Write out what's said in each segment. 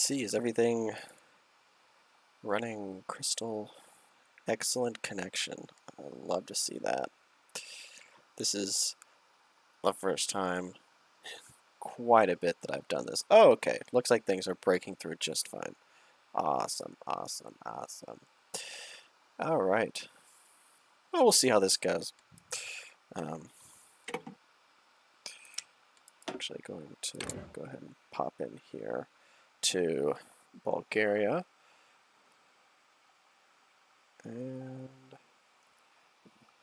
Let's see, is everything running crystal? Excellent connection. I'd love to see that. This is the first time quite a bit that I've done this. Oh, okay. Looks like things are breaking through just fine. Awesome, awesome, awesome. All right. Well, we'll see how this goes. Actually going to go ahead and pop in here to Bulgaria. And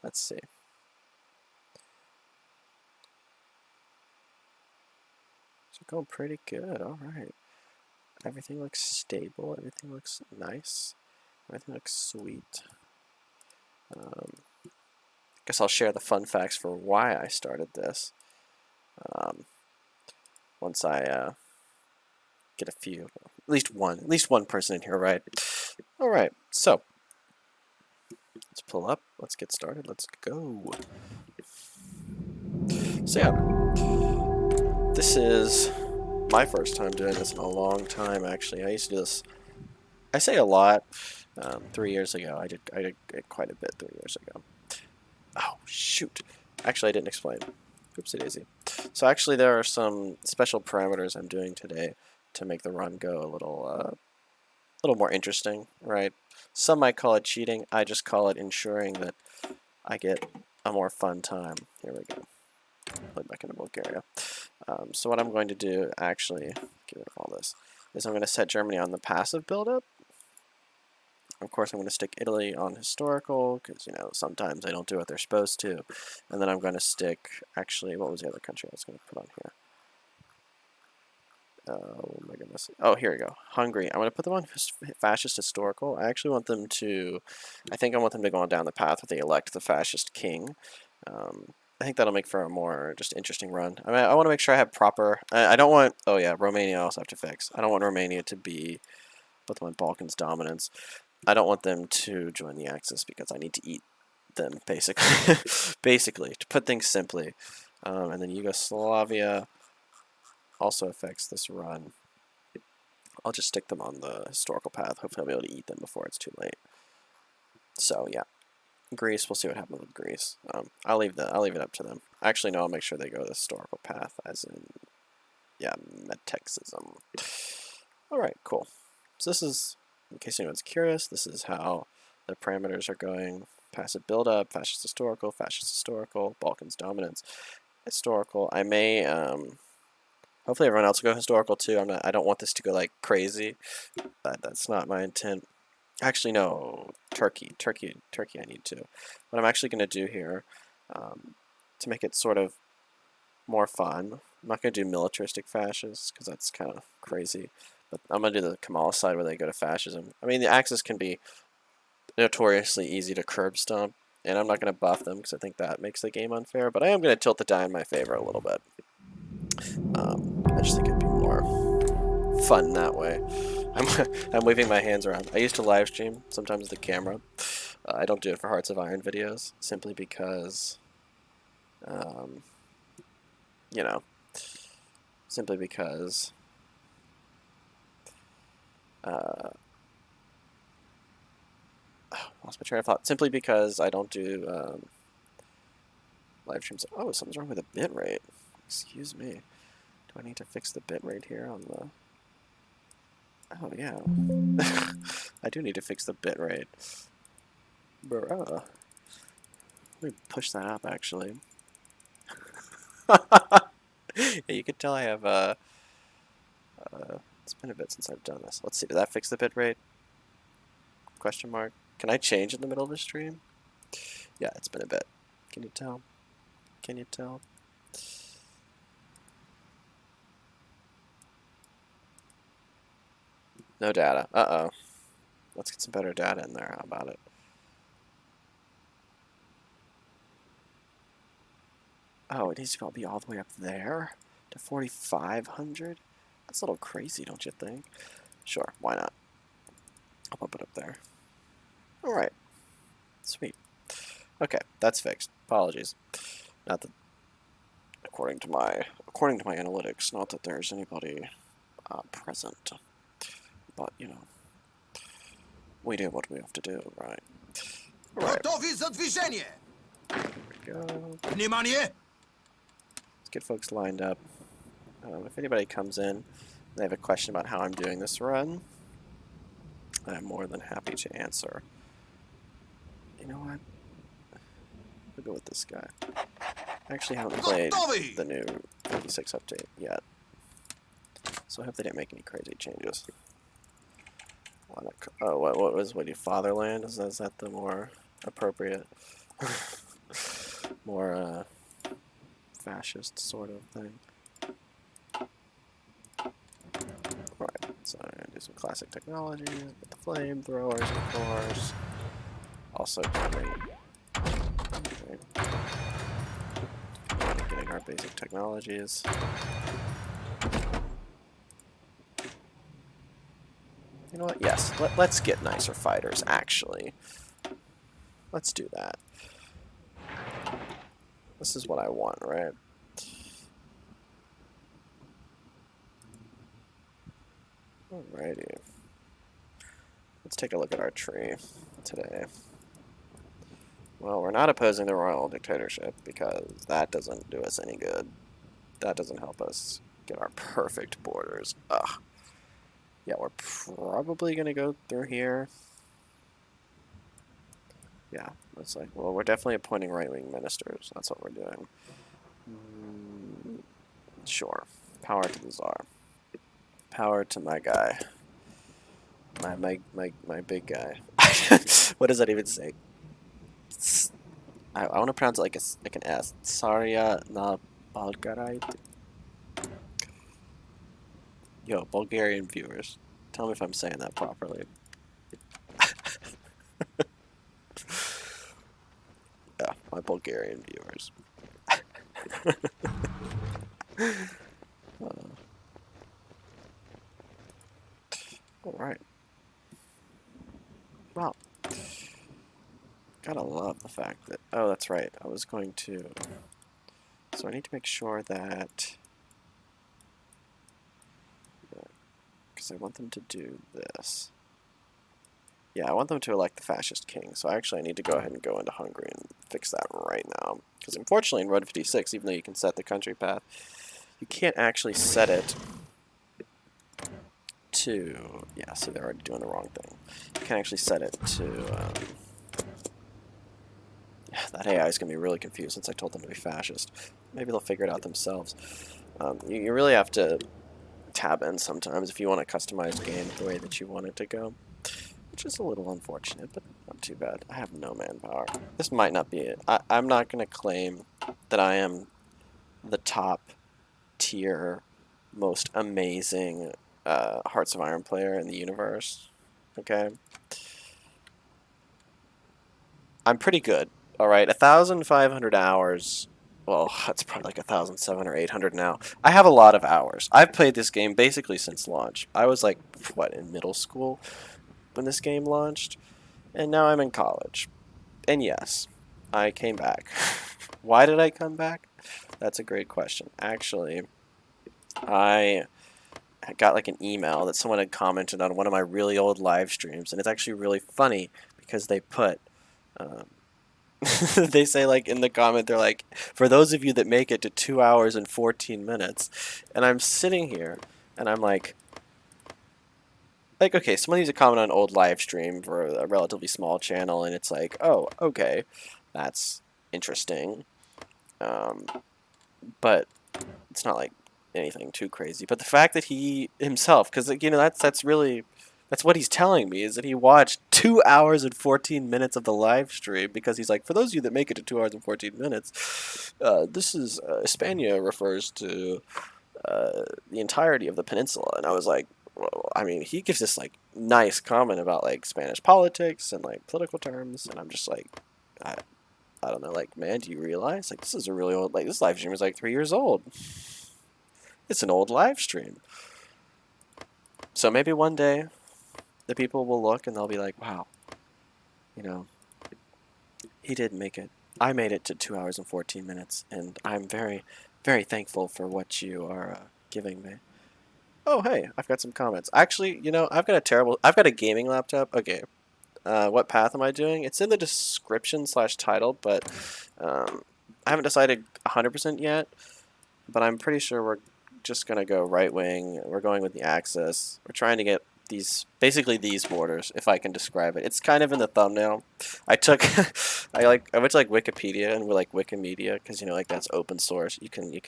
let's see. So going pretty good. All right. Everything looks stable. Everything looks nice. Everything looks sweet. Guess I'll share the fun facts for why I started this. Once I get a few, at least one person in here, right? All right. So let's pull up. Let's get started. Let's go. So yeah, this is my first time doing this in a long time. Actually, I used to do this. I say a lot. 3 years ago, I did quite a bit 3 years ago. Oh shoot! Actually, I didn't explain. Oopsie daisy. So actually, there are some special parameters I'm doing today to make the run go a little more interesting, right? Some might call it cheating. I just call it ensuring that I get a more fun time. Here we go. Plug back into Bulgaria. So what I'm going to do, actually, get rid of all this, is I'm going to set Germany on the passive buildup. Of course, I'm going to stick Italy on historical, because, you know, sometimes they don't do what they're supposed to. And then I'm going to stick, actually, what was the other country I was going to put on here? Oh my goodness. Oh, here we go. Hungary. I'm going to put them on fascist historical. I actually want them to, I think I want them to go on down the path where they elect the fascist king. I think that'll make for a more just interesting run. I mean, I want to make sure I have proper, I don't want, oh yeah, Romania I also have to fix. I don't want Romania to be both my Balkans dominance. I don't want them to join the Axis because I need to eat them, basically. Basically, to put things simply. And then Yugoslavia also affects this run. I'll just stick them on the historical path. Hopefully I'll be able to eat them before it's too late. So yeah, Greece. We'll see what happens with Greece. I'll leave it up to them. Actually, no. I'll make sure they go the historical path, as in, yeah, metexism. All right, cool. So this is, in case anyone's curious, this is how the parameters are going. Passive build-up, fascist historical, Balkans dominance, historical. I may, hopefully everyone else will go historical too. I don't want this to go like crazy. That's not my intent. Actually, no, Turkey I need to. What I'm actually going to do here, to make it sort of more fun, I'm not going to do militaristic fascists, because that's kind of crazy. But I'm going to do the Kemal side where they go to fascism. I mean, the Axis can be notoriously easy to curb stomp, and I'm not going to buff them because I think that makes the game unfair, but I am going to tilt the die in my favor a little bit. I just think it'd be more fun that way. I'm waving my hands around. I used to live stream, sometimes the camera. I don't do it for Hearts of Iron videos, simply because, you know, simply because lost my train of thought. Simply because I don't do live streams. Oh, something's wrong with the bitrate. Excuse me. Do I need to fix the bitrate here on the... Oh, yeah. I do need to fix the bitrate. Bruh. Let me push that up, actually. Yeah, you can tell I have, it's been a bit since I've done this. Let's see, did that fix the bitrate? Question mark. Can I change in the middle of the stream? Yeah, it's been a bit. Can you tell? Can you tell? No data. Uh-oh. Let's get some better data in there. How about it? Oh, it needs to be all the way up there? To 4,500? That's a little crazy, don't you think? Sure, why not? I'll pump it up there. Alright. Sweet. Okay, that's fixed. Apologies. Not that, according to my analytics, not that there's anybody present. but, you know, we do what we have to do, right? Alright. There we go. Let's get folks lined up. If anybody comes in and they have a question about how I'm doing this run, I'm more than happy to answer. You know what? We'll go with this guy. I actually haven't played the new Rt56 update yet, so I hope they didn't make any crazy changes. Why not? Oh, what do you, Fatherland? Is that the more appropriate, more fascist sort of thing? Right, so I'm gonna do some classic technology with the flamethrowers, of course. Also getting our basic technologies. You know what? Yes, let's get nicer fighters, actually. Let's do that. This is what I want, right? Alrighty. Let's take a look at our tree today. Well, we're not opposing the royal dictatorship because that doesn't do us any good. That doesn't help us get our perfect borders. Ugh. Yeah, we're probably going to go through here. Yeah, it's like, well, we're definitely appointing right-wing ministers. That's what we're doing. Sure. Power to the Tsar. Power to my guy. My big guy. What does that even say? I want to pronounce it like an S. Tsarya na Bulgaria. Yo, Bulgarian viewers, tell me if I'm saying that properly. Yeah, my Bulgarian viewers. Alright. Wow. Gotta love the fact that... Oh, that's right. I was going to... So I need to make sure that... Because I want them to do this. Yeah, I want them to elect the fascist king, so actually I need to go ahead and go into Hungary and fix that right now. Because unfortunately in Rt56, even though you can set the country path, you can't actually set it to... Yeah, see, they're already doing the wrong thing. You can't actually set it to... Yeah, that AI is going to be really confused since I told them to be fascist. Maybe they'll figure it out themselves. You really have to tab in sometimes if you want a customized game the way that you want it to go. Which is a little unfortunate, but not too bad. I have no manpower. This might not be it. I'm not going to claim that I am the top tier, most amazing Hearts of Iron player in the universe. Okay? I'm pretty good. Alright, 1,500 hours. Well, that's probably like 1,700 or 800 now. I have a lot of hours. I've played this game basically since launch. I was like, what, in middle school when this game launched? And now I'm in college. And yes, I came back. Why did I come back? That's a great question. Actually, I got like an email that someone had commented on one of my really old live streams, and it's actually really funny because they put... they say, like, in the comment, they're like, for those of you that make it to 2 hours and 14 minutes, and I'm sitting here, and I'm like, okay, someone leaves a comment on an old live stream for a relatively small channel, and it's like, oh, okay, that's interesting, but it's not, like, anything too crazy, but the fact that he himself, because, you know, that's really... That's what he's telling me, is that he watched 2 hours and 14 minutes of the live stream, because he's like, for those of you that make it to 2 hours and 14 minutes, this is, Hispania refers to the entirety of the peninsula. And I was like, well, I mean, he gives this, like, nice comment about, like, Spanish politics and, like, political terms, and I'm just like, I don't know, like, man, do you realize? Like, this is a really old, like, this live stream is, like, 3 years old. It's an old live stream. So maybe one day... the people will look and they'll be like, wow, you know, he did make it. I made it to 2 hours and 14 minutes, and I'm very, very thankful for what you are giving me. Oh, hey, I've got some comments. Actually, you know, I've got a gaming laptop. Okay, what path am I doing? It's in the description slash title, but I haven't decided 100% yet. But I'm pretty sure we're just gonna go right wing. We're going with the axis. We're trying to get basically these borders, if I can describe it. It's kind of in the thumbnail. I took, I went to like Wikipedia and we're like Wikimedia because you know like that's open source. You could.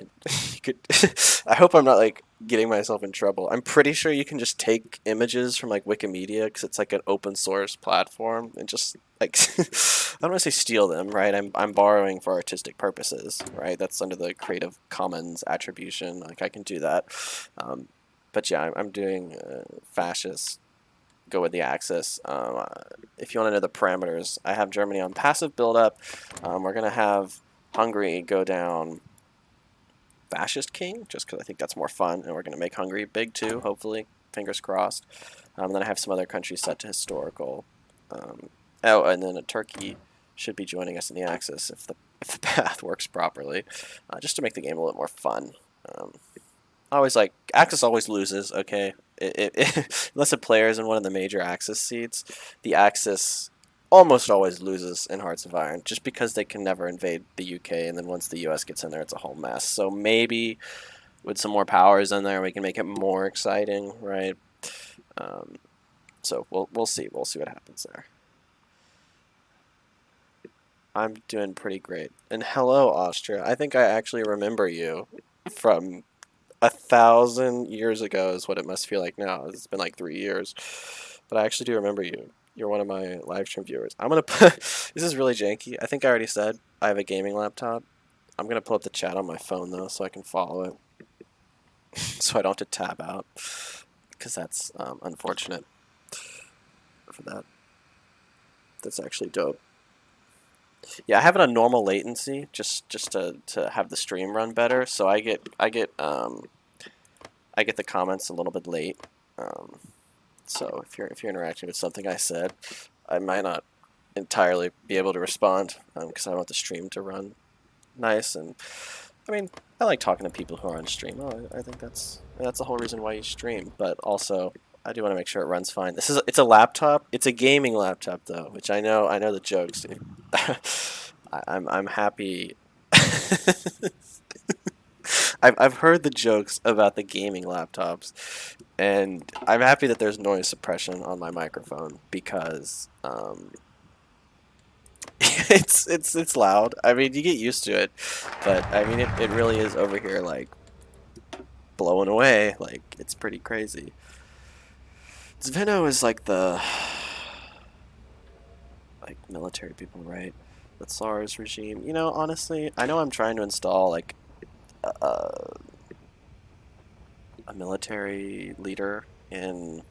I hope I'm not like getting myself in trouble. I'm pretty sure you can just take images from like Wikimedia because it's like an open source platform and just like I don't want to say steal them, right? I'm borrowing for artistic purposes, right? That's under the Creative Commons attribution. Like I can do that. But yeah, I'm doing fascist. Go with the axis. If you want to know the parameters, I have Germany on passive build-up. We're gonna have Hungary go down fascist king, just because I think that's more fun, and we're gonna make Hungary big too. Hopefully, fingers crossed. Then I have some other countries set to historical. Oh, and then a Turkey should be joining us in the axis if the path works properly, just to make the game a little more fun. Always like Axis always loses. Okay, unless a player is in one of the major Axis seats, the Axis almost always loses in Hearts of Iron, just because they can never invade the UK, and then once the US gets in there, it's a whole mess. So maybe with some more powers in there, we can make it more exciting, right? So we'll see. We'll see what happens there. I'm doing pretty great. And hello, Austria. I think I actually remember you from 1,000 years ago is what it must feel like now. It's been like 3 years, but I actually do remember you. You're one of my live stream viewers. I'm gonna put. This is really janky. I think I already said I have a gaming laptop. I'm gonna pull up the chat on my phone though, so I can follow it, so I don't have to tab out, because that's unfortunate. For that, that's actually dope. Yeah, I have it on normal latency just to have the stream run better. So I get the comments a little bit late. So if you're interacting with something I said, I might not entirely be able to respond because I want the stream to run nice. And I mean, I like talking to people who are on stream. I think that's the whole reason why you stream. But also, I do want to make sure it runs fine. It's a laptop. It's a gaming laptop though, which I know the jokes. I'm happy. I've heard the jokes about the gaming laptops, and I'm happy that there's noise suppression on my microphone because it's loud. I mean, you get used to it, but I mean it really is over here like blowing away. Like it's pretty crazy. Zveno is like the military people, right? The Tsar's regime. You know, honestly, I know I'm trying to install like a military leader in.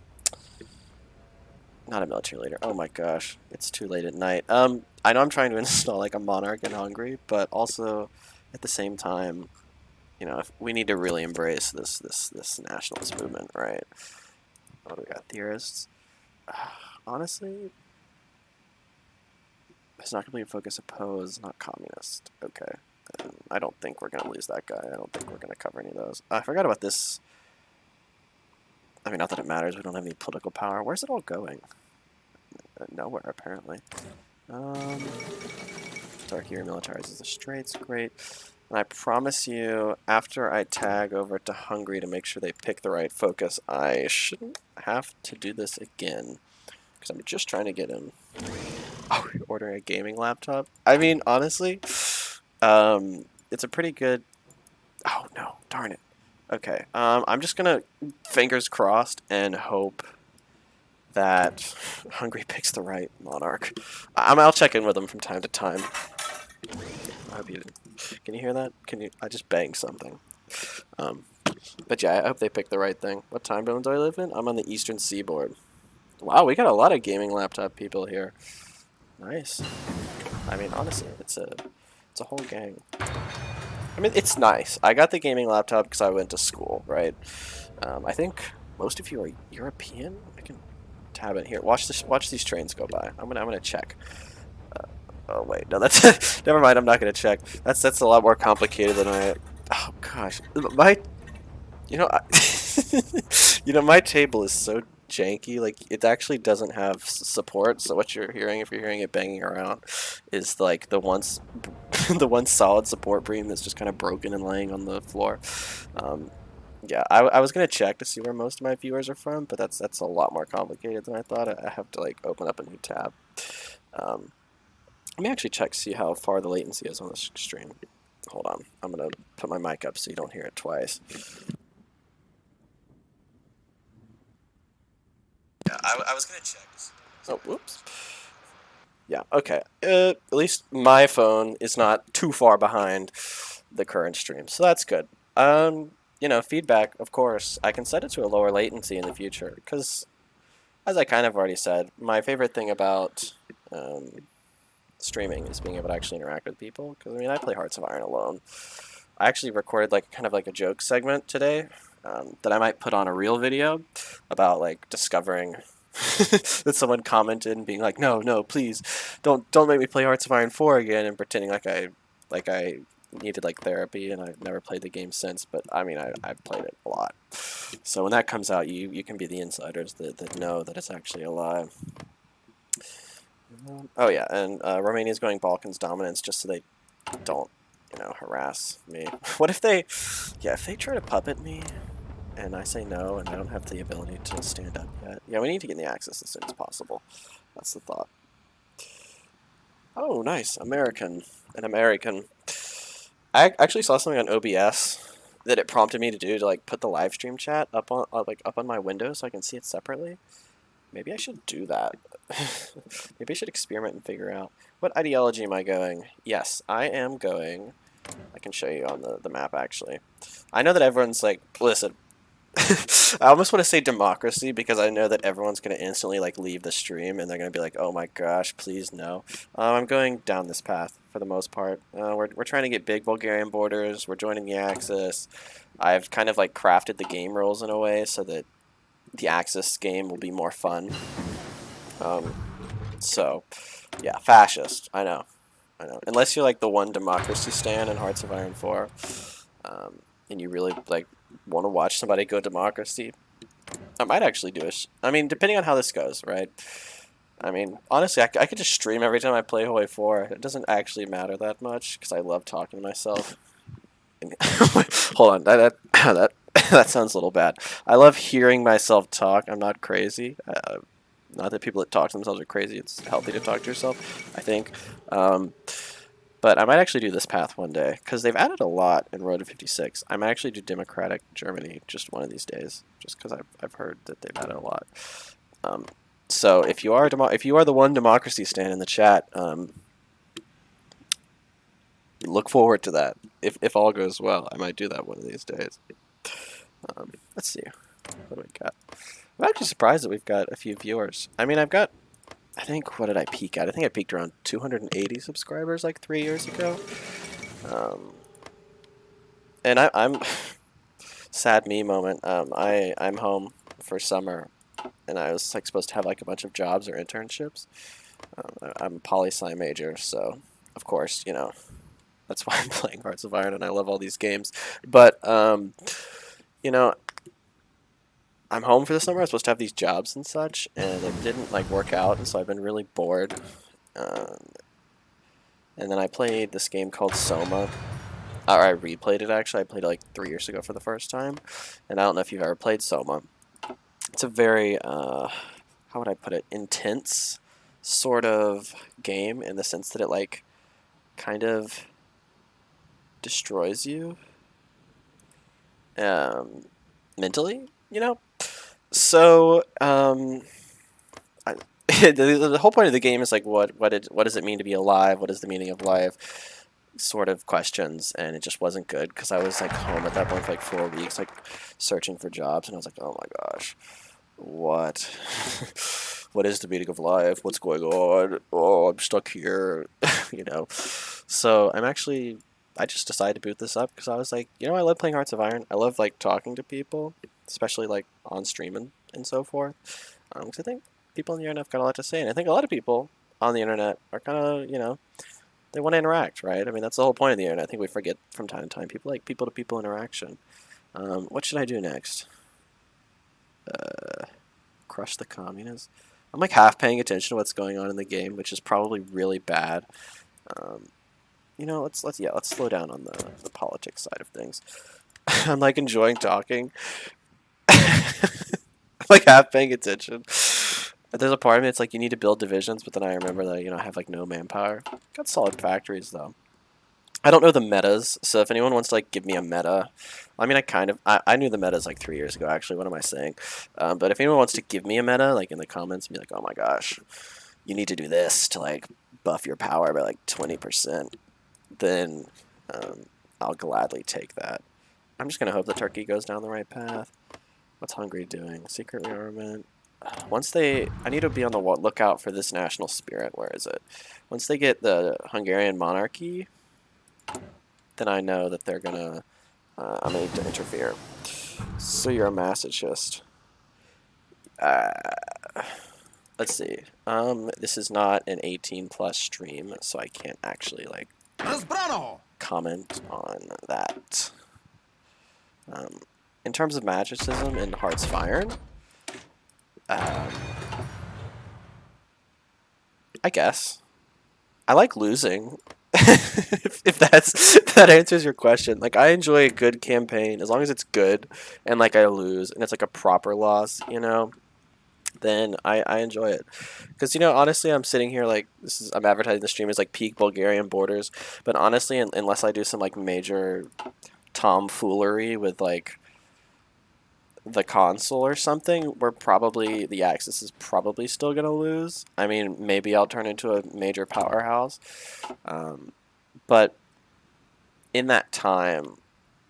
Not a military leader. Oh my gosh, it's too late at night. I know I'm trying to install like a monarch in Hungary, but also at the same time, you know, if we need to really embrace this nationalist movement, right? What do we got? Theorists. Honestly, it's not complete focus oppose, not communist. Okay. I don't think we're going to lose that guy. I don't think we're going to cover any of those. I forgot about this. I mean, not that it matters. We don't have any political power. Where's it all going? Nowhere, apparently. Dark-Ear militarizes the Straits. Great. And I promise you, after I tag over to Hungary to make sure they pick the right focus, I shouldn't have to do this again. Because I'm just trying to get him. Oh, you're ordering a gaming laptop? I mean, honestly, it's a pretty good... Oh, no. Darn it. Okay. I'm just going to, fingers crossed, and hope that Hungary picks the right monarch. I'll check in with them from time to time. I hope you didn't. Can you hear that? I just banged something. But yeah, I hope they pick the right thing. What time zone do I live in? I'm on the eastern seaboard. Wow, we got a lot of gaming laptop people here. Nice. I mean, honestly, it's a whole gang. I mean, it's nice. I got the gaming laptop because I went to school, right? I think most of you are European. I can tab in here. Watch these trains go by. I'm gonna check. Oh wait, no, that's never mind. I'm not gonna check. That's a lot more complicated than I. Oh gosh, you know, You know, my table is so janky, like it actually doesn't have support. So what you're hearing, if you're hearing it banging around, is like the the one solid support beam that's just kind of broken and laying on the floor. Um, yeah, I was gonna check to see where most of my viewers are from, but that's a lot more complicated than I thought. I have to like open up a new tab. Um, Let me actually check to see how far the latency is on this stream. Hold on, I'm gonna put my mic up so you don't hear it twice. Yeah, I was gonna check. Oh, whoops. Yeah, okay. At least my phone is not too far behind the current stream, so that's good. You know, feedback, of course, I can set it to a lower latency in the future, because, as I kind of already said, my favorite thing about streaming is being able to actually interact with people, because, I mean, I play Hearts of Iron alone. I actually recorded, like, kind of like a joke segment today, that I might put on a real video about, like, discovering that someone commented and being like, no, please, don't make me play Hearts of Iron 4 again, and pretending like I needed like therapy, and I've never played the game since. But I mean, I've played it a lot. So when that comes out, you can be the insiders that know that it's actually a lie. Oh yeah, and Romania's going Balkans dominance just so they don't, you know, harass me. What if they, yeah, if they try to puppet me, and I say no, and I don't have the ability to stand up yet. Yeah, we need to get in the Axis as soon as possible. That's the thought. Oh, nice. American. An American. I actually saw something on OBS that it prompted me to do to like put the live stream chat up on up on my window so I can see it separately. Maybe I should do that. Maybe I should experiment and figure out. What ideology am I going? Yes, I am going. I can show you on the map actually. I know that everyone's like, listen, I almost want to say democracy because I know that everyone's going to instantly like leave the stream and they're going to be like, oh my gosh, please no. I'm going down this path for the most part. We're trying to get big Bulgarian borders. We're joining the Axis. I've kind of like crafted the game rules in a way so that the Axis game will be more fun. So, yeah, fascist. I know. Unless you're like the one democracy stan in Hearts of Iron 4, and you really like want to watch somebody go democracy, I might actually do it. I mean, depending on how this goes, right? I mean, honestly, I could just stream every time I play HoI4. It doesn't actually matter that much because I love talking to myself. Hold on, that sounds a little bad. I love hearing myself talk. I'm not crazy. Not that people that talk to themselves are crazy. It's healthy to talk to yourself, I think. But I might actually do this path one day, because they've added a lot in Rt56. I might actually do Democratic Germany just one of these days, just because I've heard that they've added a lot. So if you are the one democracy stan in the chat, look forward to that. If all goes well, I might do that one of these days. Let's see. What do we got? I'm actually surprised that we've got a few viewers. I mean, I think, what did I peak at? I think I peaked around 280 subscribers like 3 years ago. And I'm sad me moment. I'm home for summer, and I was like supposed to have like a bunch of jobs or internships. I'm a poli-sci major, so of course, you know, that's why I'm playing Hearts of Iron, and I love all these games. But you know, I'm home for the summer. I was supposed to have these jobs and such, and it didn't like work out, and so I've been really bored. And then I played this game called Soma. Or I replayed it actually. I played it like 3 years ago for the first time, and I don't know if you've ever played Soma. It's a very how would I put it, intense sort of game in the sense that it like kind of destroys you mentally, you know. So the whole point of the game is like what does it mean to be alive? What is the meaning of life? Sort of questions, and it just wasn't good because I was like home at that point for like 4 weeks, like searching for jobs, and I was like, oh my gosh, what what is the meaning of life? What's going on? Oh, I'm stuck here, you know. So I just decided to boot this up because I was like, you know, I love playing Hearts of Iron. I love like talking to people, especially like on stream and so forth. Because I think people on the internet have got a lot to say, and I think a lot of people on the internet are kind of, you know, they want to interact, right? I mean, that's the whole point of the internet. I think we forget from time to time. People like people-to-people interaction. What should I do next? Crush the communists. I'm like half paying attention to what's going on in the game, which is probably really bad. You know, let's slow down on the politics side of things. I'm like enjoying talking. I'm like half paying attention. There's a part of me it's like you need to build divisions, but then I remember that I have like no manpower. Got solid factories though. I don't know the metas, so if anyone wants to like give me a meta, I mean I knew the metas like 3 years ago actually. What am I saying? But if anyone wants to give me a meta, like in the comments, and be like, oh my gosh, you need to do this to like buff your power by like 20%, then I'll gladly take that. I'm just gonna hope that Turkey goes down the right path. What's Hungary doing? Secret rearmament. I need to be on the lookout for this national spirit. Where is it? Once they get the Hungarian monarchy, then I know that they're gonna, I'm gonna need to interfere. So you're a masochist. Let's see. This is not an 18+ stream, so I can't actually like comment on that. In terms of magicism in Hearts of Iron, I guess I like losing. if that answers your question, like I enjoy a good campaign as long as it's good and like I lose and it's like a proper loss, then I enjoy it. Because honestly, I'm sitting here like I'm advertising the stream as like peak Bulgarian borders, but honestly, unless I do some like major tomfoolery with like the console or something, the Axis is probably still gonna lose. I mean, maybe I'll turn into a major powerhouse, but in that time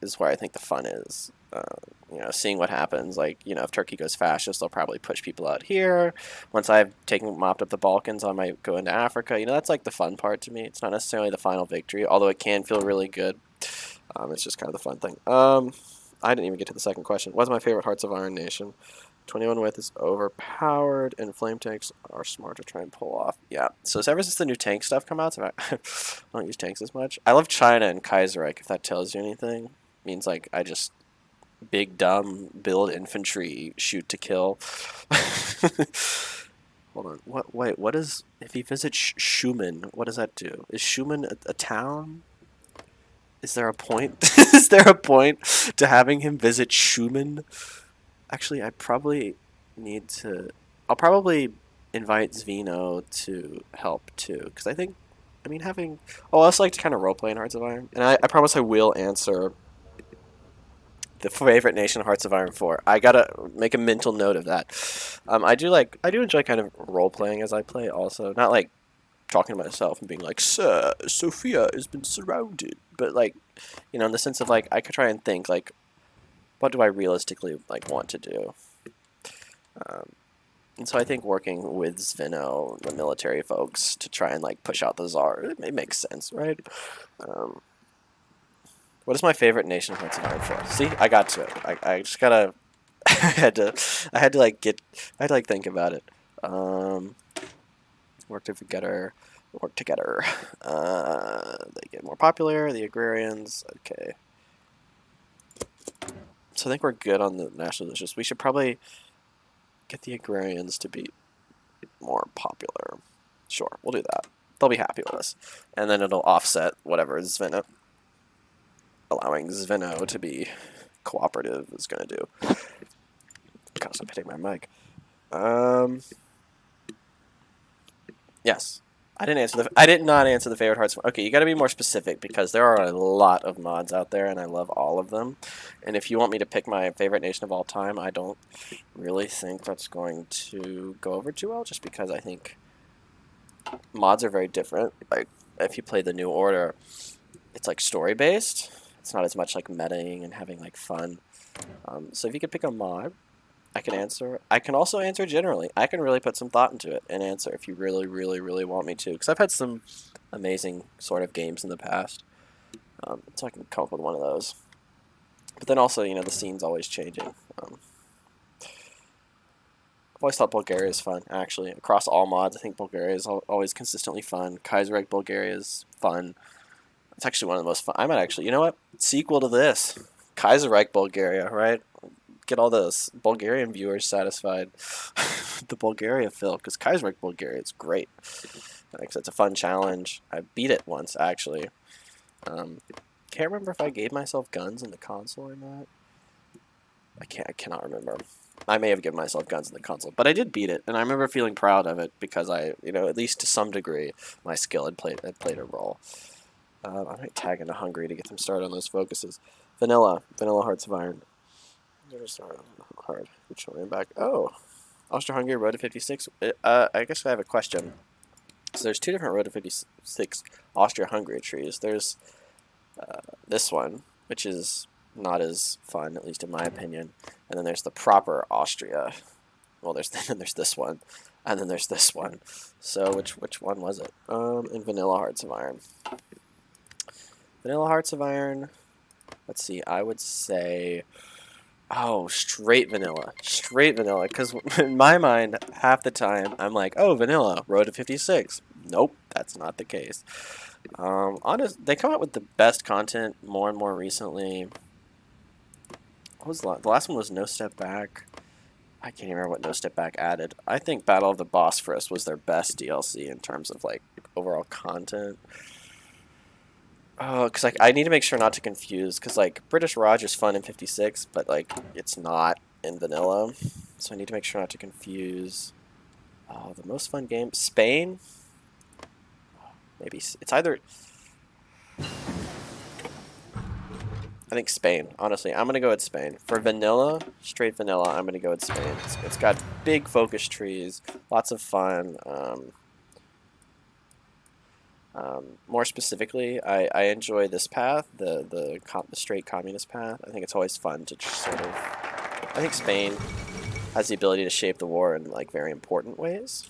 is where I think the fun is. Seeing what happens. Like, if Turkey goes fascist, they'll probably push people out here. Once I've mopped up the Balkans, I might go into Africa. That's like the fun part to me. It's not necessarily the final victory, although it can feel really good. It's just kind of the fun thing. I didn't even get to the second question. What's my favorite Hearts of Iron nation? 21 with is overpowered, and flame tanks are smart to try and pull off. Yeah. So ever since the new tank stuff come out, so I don't use tanks as much. I love China and Kaiserreich. If that tells you anything, it means like I just big dumb build infantry, shoot to kill. Hold on. What? Wait. What is if he visits Schumann? What does that do? Is Schumann a town? Is there a point? Is there a point to having him visit Schumann? Actually, I probably need to... I'll probably invite Zvino to help, too. Because I think... having... Oh, I also like to kind of roleplay in Hearts of Iron. And I promise I will answer the favorite nation Hearts of Iron 4. I gotta make a mental note of that. I do enjoy kind of role-playing as I play, also. Not like talking to myself and being like, Sir, Sophia has been surrounded. But like, in the sense of like, I could try and think like, what do I realistically like want to do? And so I think working with Zvino, the military folks, to try and like push out the Tsar, it makes sense, right? What is my favorite nation Hearts of Iron 4? See, I got to it. I just gotta, I had to think about it. Work together. They get more popular. The agrarians. Okay. So I think we're good on the national dishes. We should probably get the agrarians to be more popular. Sure, we'll do that. They'll be happy with us. And then it'll offset whatever Zvino, allowing Zvino to be cooperative is going to do. Gosh, I'm hitting my mic. Yes. I did not answer the favorite Hearts. Okay, you got to be more specific because there are a lot of mods out there, and I love all of them. And if you want me to pick my favorite nation of all time, I don't really think that's going to go over too well, just because I think mods are very different. Like if you play the New Order, it's like story based. It's not as much like metaing and having like fun. So if you could pick a mod, I can answer. I can also answer generally. I can really put some thought into it and answer if you really, really, really want me to. Because I've had some amazing sort of games in the past. So I can come up with one of those. But then also, the scene's always changing. I've always thought Bulgaria is fun, actually. Across all mods, I think Bulgaria is always consistently fun. Kaiserreich Bulgaria is fun. It's actually one of the most fun. I might actually, you know what? Sequel to this. Kaiserreich Bulgaria, right? get all those Bulgarian viewers satisfied. The Bulgaria fill, because Kaiserreich Bulgaria is great. It's a fun challenge. I beat it once, actually. Can't remember if I gave myself guns in the console or not. I cannot remember. I may have given myself guns in the console, but I did beat it, and I remember feeling proud of it because I, at least to some degree, my skill had played a role. I might tag into Hungary to get them started on those focuses. Vanilla Hearts of Iron. There's hard. Which one back? Oh, Austria-Hungary Rt56. I guess I have a question. So there's two different Rt56 Austria-Hungary trees. There's this one, which is not as fun, at least in my opinion. And then there's the proper Austria. Well, there's this one, and then there's this one. So which one was it? In Vanilla Hearts of Iron. Vanilla Hearts of Iron. Let's see. I would say, oh, straight vanilla, because in my mind, half the time, I'm like, oh, vanilla, Rt56. Nope, that's not the case. They come out with the best content more and more recently. What was the last one? Was No Step Back. I can't even remember what No Step Back added. I think Battle of the Bosphorus was their best DLC in terms of like overall content. Oh, because like I need to make sure not to confuse, because like British Raj is fun in 56, but like it's not in vanilla, so I need to make sure not to confuse. Oh, the most fun game, Spain. Maybe it's either. I think Spain. Honestly, I'm gonna go with Spain for vanilla, straight vanilla. I'm gonna go with Spain. It's got big focus trees, lots of fun. More specifically, I enjoy this path, the straight communist path. I think it's always fun to just sort of. I think Spain has the ability to shape the war in like very important ways.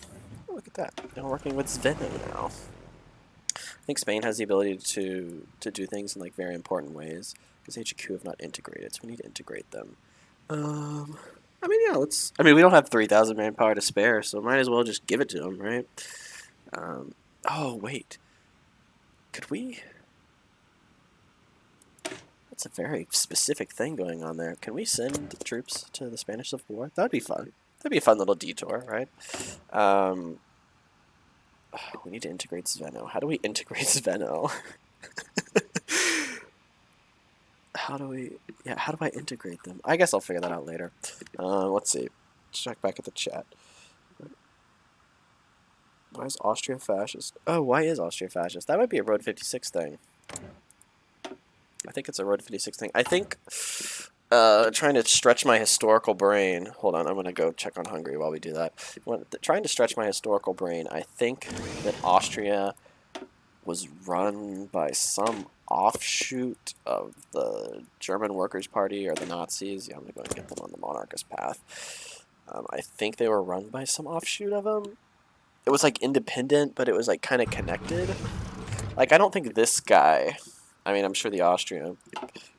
Oh, look at that! We're working with Zveno now. I think Spain has the ability to do things in like very important ways because HQ have not integrated, so we need to integrate them. I mean, yeah, let's. I mean, we don't have 3,000 manpower to spare, so might as well just give it to them, right? Oh wait. Could we? That's a very specific thing going on there. Can we send troops to the Spanish Civil War? That would be fun. That'd be a fun little detour, right? We need to integrate Zveno. How do we integrate Zveno? How do I integrate them? I guess I'll figure that out later. Let's see. Check back at the chat. Why is Austria fascist? Oh, why is Austria fascist? That might be a Rt56 thing. I think it's a Rt56 thing. I think, trying to stretch my historical brain. Hold on, I'm going to go check on Hungary while we do that. Trying to stretch my historical brain, I think that Austria was run by some offshoot of the German Workers' Party or the Nazis. Yeah, I'm going to go and get them on the monarchist path. I think they were run by some offshoot of them. It was like independent, but it was like kind of connected. Like I don't think this guy, I mean I'm sure the Austrian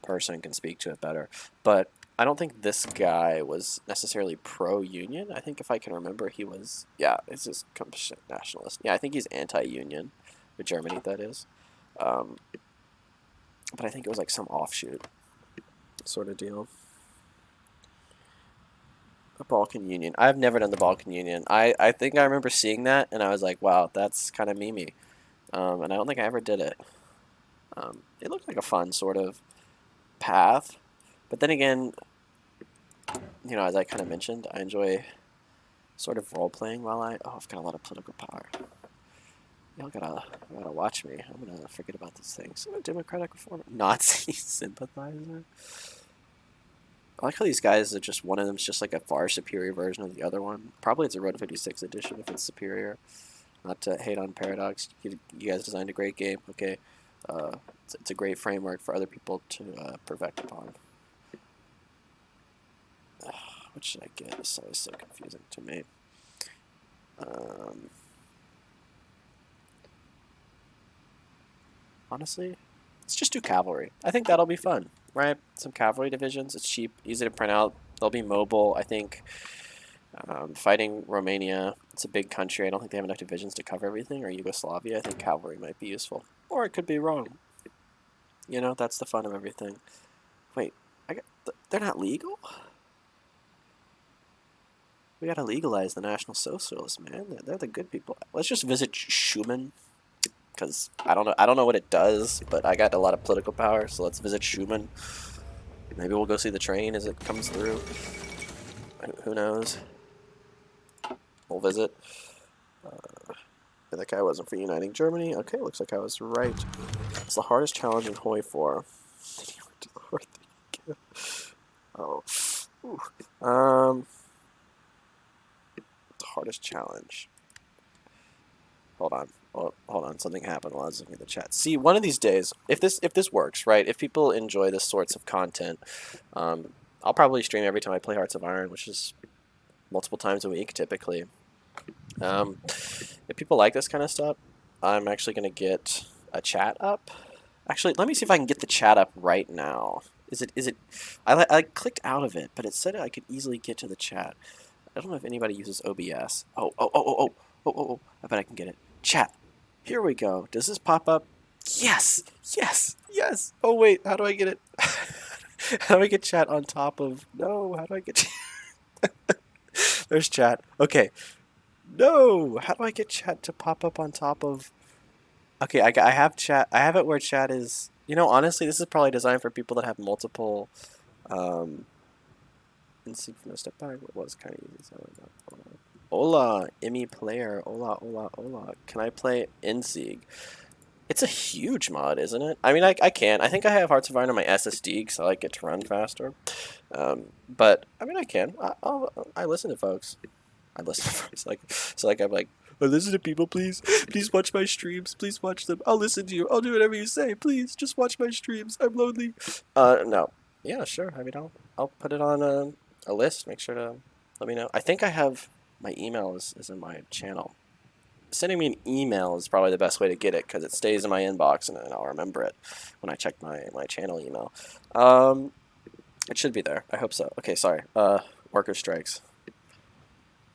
person can speak to it better, but I don't think this guy was necessarily pro-union. I think if I can remember he was, yeah, it's just nationalist. Yeah, I think he's anti-union, with Germany that is. But I think it was like some offshoot sort of deal. A Balkan Union. I've never done the Balkan Union. I think I remember seeing that, and I was like, wow, that's kind of memey. And I don't think I ever did it. It looked like a fun sort of path. But then again, as I kind of mentioned, I enjoy sort of role-playing while I've got a lot of political power. Y'all gotta watch me. I'm gonna forget about these things. I'm a democratic reformer. Nazi sympathizer. I like how these guys are just, one of them's just like a far superior version of the other one. Probably it's a Rt56 edition if it's superior. Not to hate on Paradox. You guys designed a great game. Okay. It's a great framework for other people to perfect upon. What should I get? It's always so confusing to me. Honestly, let's just do cavalry. I think that'll be fun, right? Some cavalry divisions. It's cheap, easy to print out. They'll be mobile. I think fighting Romania, it's a big country. I don't think they have enough divisions to cover everything. Or Yugoslavia, I think cavalry might be useful. Or it could be wrong. That's the fun of everything. Wait, they're not legal? We gotta legalize the National Socialists, man. They're the good people. Let's just visit Schumann, because I don't know what it does, but I got a lot of political power, so let's visit Schumann. Maybe we'll go see the train as it comes through. Who knows? We'll visit. That guy wasn't for uniting Germany. Okay, looks like I was right. It's the hardest challenge in HoI4. Oh. Ooh. The hardest challenge. Hold on. Oh, hold on. Something happened while I was looking at the chat. See, one of these days, if this works, right? If people enjoy this sorts of content, I'll probably stream every time I play Hearts of Iron, which is multiple times a week typically. If people like this kind of stuff, I'm actually going to get a chat up. Actually, let me see if I can get the chat up right now. Is it? I clicked out of it, but it said I could easily get to the chat. I don't know if anybody uses OBS. Oh. I bet I can get it. Chat. Here we go. Does this pop up? Yes. Oh wait, how do I get it? How do I get chat on top of? No. How do I get? There's chat. Okay. No. How do I get chat to pop up on top of? Okay, I have chat. I have it where chat is. You know, honestly, this is probably designed for people that have multiple. And see from a step back. It was kind of easy. So hola, Emmy player. Hola. Can I play NSIG? It's a huge mod, isn't it? I mean, I can. I think I have Hearts of Iron on my SSD because I like it to run faster. But I mean, I can. I listen to folks. I listen to folks. I'm like, oh, listen to people, please watch my streams. Please watch them. I'll listen to you. I'll do whatever you say. Please, just watch my streams. I'm lonely. No. Yeah, sure. I mean, I'll put it on a list. Make sure to let me know. I think I have my email is in my channel. Sending me an email is probably the best way to get it because it stays in my inbox and I'll remember it when I check my channel email. It should be there. I hope so. Okay, sorry. Worker strikes.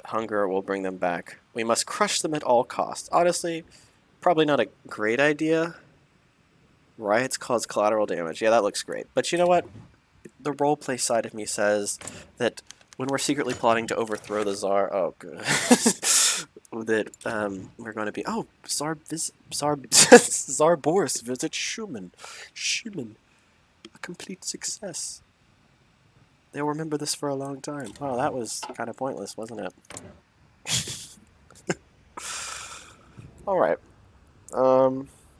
Hunger will bring them back. We must crush them at all costs. Honestly, probably not a great idea. Riots cause collateral damage. Yeah, that looks great. But you know what? The roleplay side of me says that when we're secretly plotting to overthrow the Tsar... Oh, good. that we're going to be... Oh, Tsar Boris visits Schumann. A complete success. They'll remember this for a long time. Oh, that was kind of pointless, wasn't it? Alright.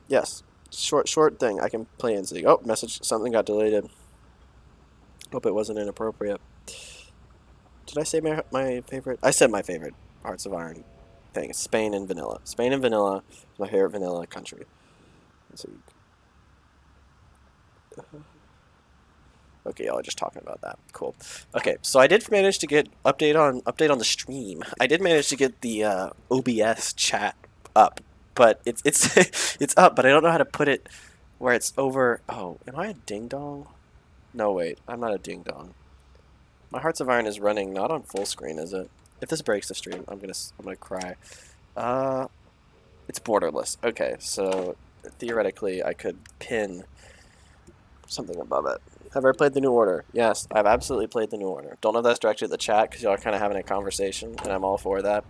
Yes. Short thing. I can play NSIG. Oh, message. Something got deleted. Hope it wasn't inappropriate. Did I say my favorite? I said my favorite Hearts of Iron thing. It's Spain and vanilla. Spain and vanilla is my favorite vanilla country. NSIG. Okay, y'all are just talking about that. Cool. Okay, so I did manage to get update on the stream. I did manage to get the OBS chat up, but it's it's up, but I don't know how to put it where it's over. Oh, am I a ding dong? No, wait, I'm not a ding dong. My Hearts of Iron is running not on full screen, is it? If this breaks the stream, I'm gonna cry. It's borderless. Okay, so theoretically I could pin something above it. Have I played the New Order? Yes, I've absolutely played the New Order. Don't know if that's directed at the chat because y'all are kind of having a conversation, and I'm all for that.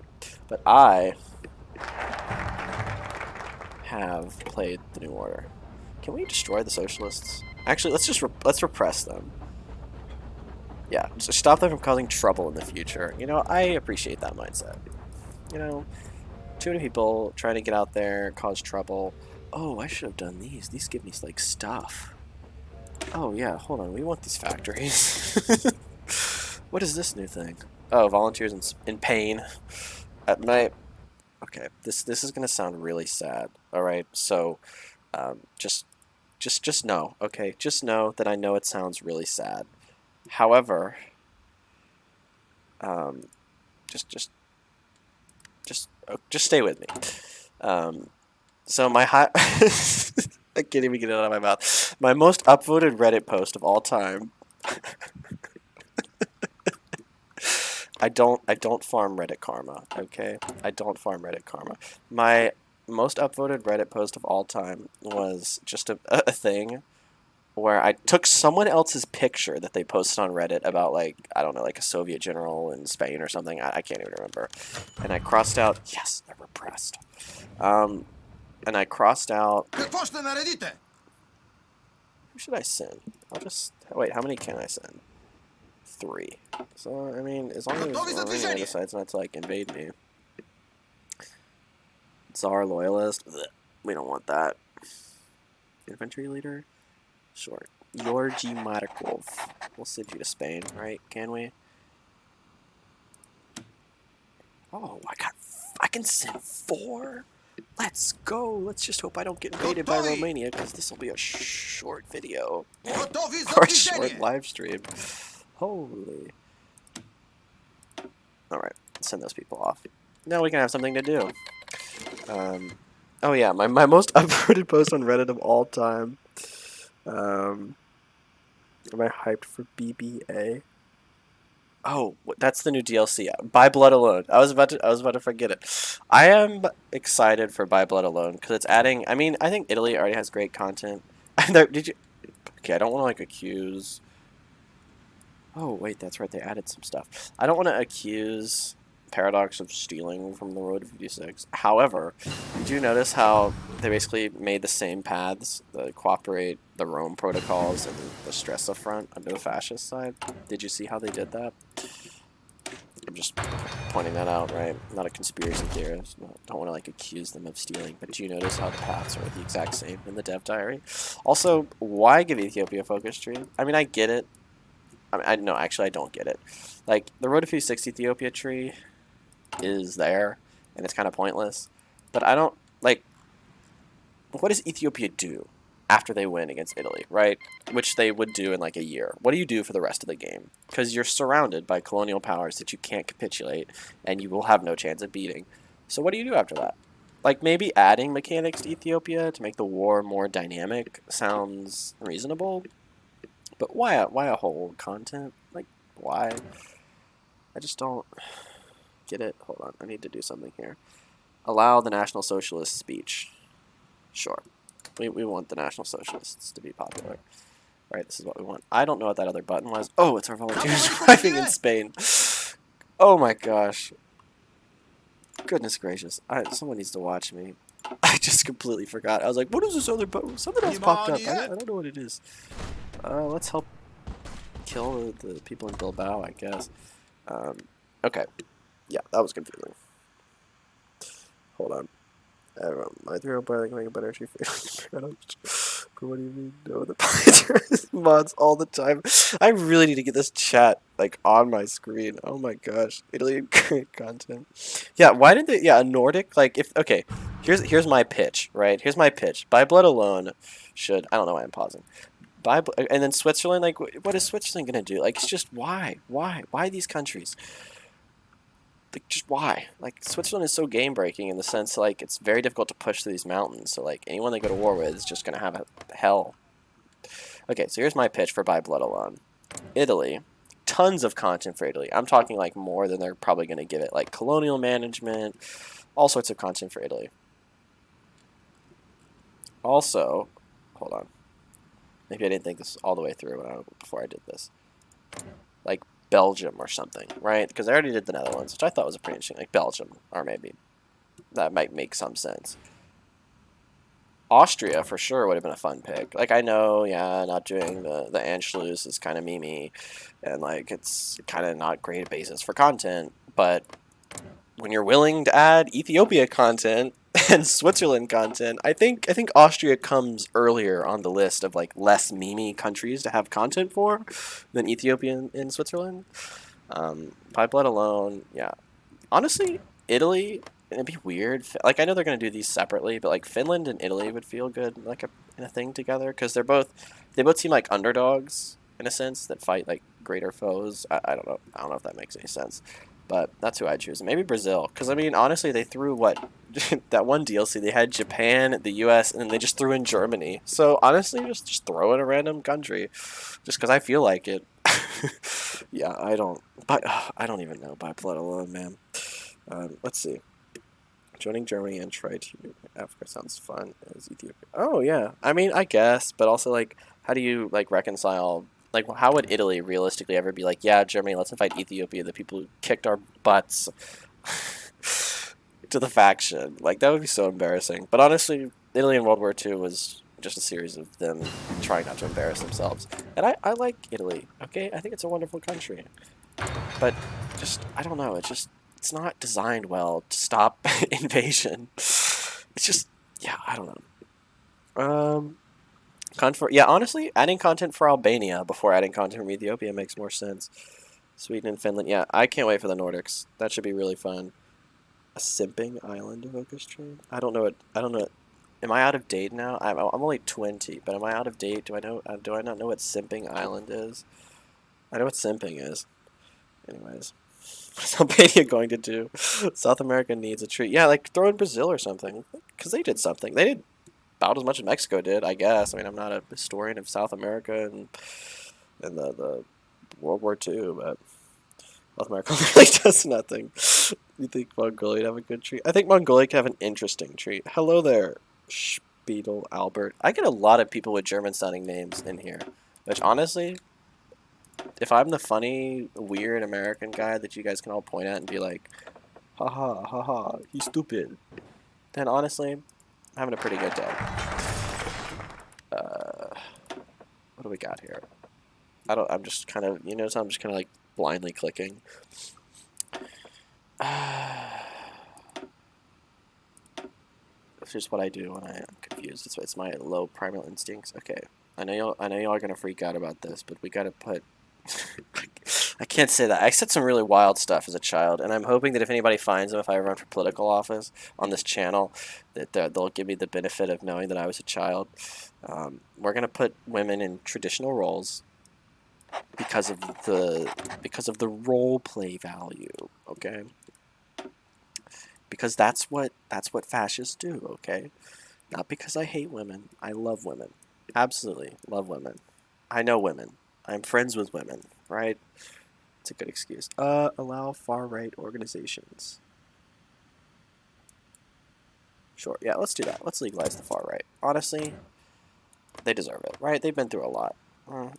But I have played the New Order. Can we destroy the socialists? Actually, let's repress them. Yeah, just stop them from causing trouble in the future. You know, I appreciate that mindset. You know, too many people trying to get out there, cause trouble. Oh, I should have done these. These give me like stuff. Oh yeah, hold on. We want these factories. What is this new thing? Oh, volunteers in pain. Okay, this is gonna sound really sad. All right, so just know, okay, just know that I know it sounds really sad. However, just stay with me. So my high. I can't even get it out of my mouth. My most upvoted Reddit post of all time. I don't farm Reddit karma, okay? I don't farm Reddit karma. My most upvoted Reddit post of all time was just a thing where I took someone else's picture that they posted on Reddit about, like, I don't know, like a Soviet general in Spain or something. I can't even remember. And I crossed out, yes, they're repressed. And I crossed out, who should I send? I'll just, wait, how many can I send? 3. So, I mean, as long as Romania decides not to, like, invade me. Tsar loyalist, we don't want that. Infantry leader? Sure. Georgy Markov. We'll send you to Spain, right? Can we? Oh, I can send 4? Let's go. Let's just hope I don't get invaded by Romania, because this will be a short video. Or a short live stream. Holy. Alright, send those people off. Now we can have something to do. Oh yeah, my most upvoted post on Reddit of all time. Am I hyped for BBA? Oh, that's the new DLC. By Blood Alone. I was about to forget it. I am excited for By Blood Alone because it's adding. I mean, I think Italy already has great content. Did you? Okay, I don't want to like accuse. Oh wait, that's right. They added some stuff. I don't want to accuse Paradox of stealing from the Road to 56. However, did you notice how they basically made the same paths, the Cooperate, the Rome protocols, and the Stresa front under the fascist side? Did you see how they did that? I'm just pointing that out, right? I'm not a conspiracy theorist. Don't want to like accuse them of stealing, but do you notice how the paths are the exact same in the dev diary? Also, why give Ethiopia a focus tree? I mean, I get it. No, actually, I don't get it. Like, the Road to 56 Ethiopia tree is there, and it's kind of pointless. But I don't, like, what does Ethiopia do after they win against Italy, right? Which they would do in, like, a year. What do you do for the rest of the game? Because you're surrounded by colonial powers that you can't capitulate, and you will have no chance of beating. So what do you do after that? Like, maybe adding mechanics to Ethiopia to make the war more dynamic sounds reasonable. But why a whole content? Like, why? I just don't get it. Hold on, I need to do something here. Allow the National Socialist speech. Sure. We want the National Socialists to be popular. Right, this is what we want. I don't know what that other button was. Oh, it's our volunteers arriving in Spain. Oh my gosh. Goodness gracious. Someone needs to watch me. I just completely forgot. I was like, what is this other button? Something else popped up. I don't know what it is. Let's help kill the people in Bilbao, I guess. Okay. Yeah, that was confusing. Hold on. My 3 by like a better tree. What do you mean? No, the Python mods all the time. I really need to get this chat like on my screen. Oh my gosh, Italy great content. Yeah, why did they? Yeah, a Nordic like if okay. Here's my pitch. Right, here's my pitch. By Blood Alone should I don't know why I'm pausing. And then Switzerland. Like, what is Switzerland gonna do? Like, it's just why these countries? Like, just why? Like, Switzerland is so game-breaking in the sense, like, it's very difficult to push through these mountains, so, like, anyone they go to war with is just gonna have a hell. Okay, so here's my pitch for By Blood Alone. Italy. Tons of content for Italy. I'm talking, like, more than they're probably gonna give it. Like, colonial management, all sorts of content for Italy. Also, hold on. Maybe I didn't think this all the way through before I did this. Like, Belgium or something, right? Because I already did the Netherlands, which I thought was pretty interesting. Like Belgium, or maybe that might make some sense. Austria for sure would have been a fun pick. Like, I know, yeah, not doing the Anschluss is kind of memey, and like it's kind of not great basis for content. But when you're willing to add Ethiopia content and Switzerland content, I think Austria comes earlier on the list of like less memey countries to have content for than Ethiopia and Switzerland. By Blood Alone, yeah. Honestly, Italy, it'd be weird. Like, I know they're gonna do these separately, but like Finland and Italy would feel good like in a thing together because they both seem like underdogs in a sense that fight like greater foes. I don't know. I don't know if that makes any sense. But that's who I choose. Maybe Brazil. Because, I mean, honestly, they threw, what? That one DLC, they had Japan, the US, and then they just threw in Germany. So, honestly, just throw in a random country. Just because I feel like it. Yeah, I don't even know By Blood Alone, man. Let's see. Joining Germany and try to Africa sounds fun as Ethiopia. Oh yeah, I mean I guess, but also like, how do you like reconcile? Like, how would Italy realistically ever be like, yeah, Germany, let's invite Ethiopia, the people who kicked our butts, to the faction? Like, that would be so embarrassing. But honestly, Italy in World War II was just a series of them trying not to embarrass themselves. And I like Italy. Okay, I think it's a wonderful country, but just I don't know. It's not designed well to stop invasion. It's just, yeah, I don't know. Yeah, honestly, adding content for Albania before adding content from Ethiopia makes more sense. Sweden and Finland, yeah, I can't wait for the Nordics. That should be really fun. A simping island evoker stream? I don't know it. I don't know. Am I out of date now? I'm only 20, but am I out of date? Do I know? Do I not know what simping island is? I know what simping is. Anyways. What's Albania going to do? South America needs a treat. Yeah, like throw in Brazil or something. Because they did something. They did about as much as Mexico did, I guess. I mean, I'm not a historian of South America and the World War II, but South America really does nothing. You think Mongolia would have a good treat? I think Mongolia could have an interesting treat. Hello there, Spiedel Albert. I get a lot of people with German-sounding names in here, which honestly, if I'm the funny, weird American guy that you guys can all point at and be like, haha, haha, he's stupid, then honestly, I'm having a pretty good day. What do we got here? I'm just kind of, I'm just kind of like blindly clicking. It's just what I do when I'm confused. It's my low primal instincts. Okay, I know y'all are gonna freak out about this, but we gotta put. I can't say that. I said some really wild stuff as a child, and I'm hoping that if anybody finds them, if I run for political office on this channel, that they'll give me the benefit of knowing that I was a child. We're gonna put women in traditional roles because of the role play value. Okay. Because that's what fascists do, okay? Not because I hate women. I love women. Absolutely love women. I know women. I'm friends with women, right? It's a good excuse. Allow far-right organizations. Sure, yeah, let's do that. Let's legalize the far-right. Honestly, they deserve it, right? They've been through a lot. I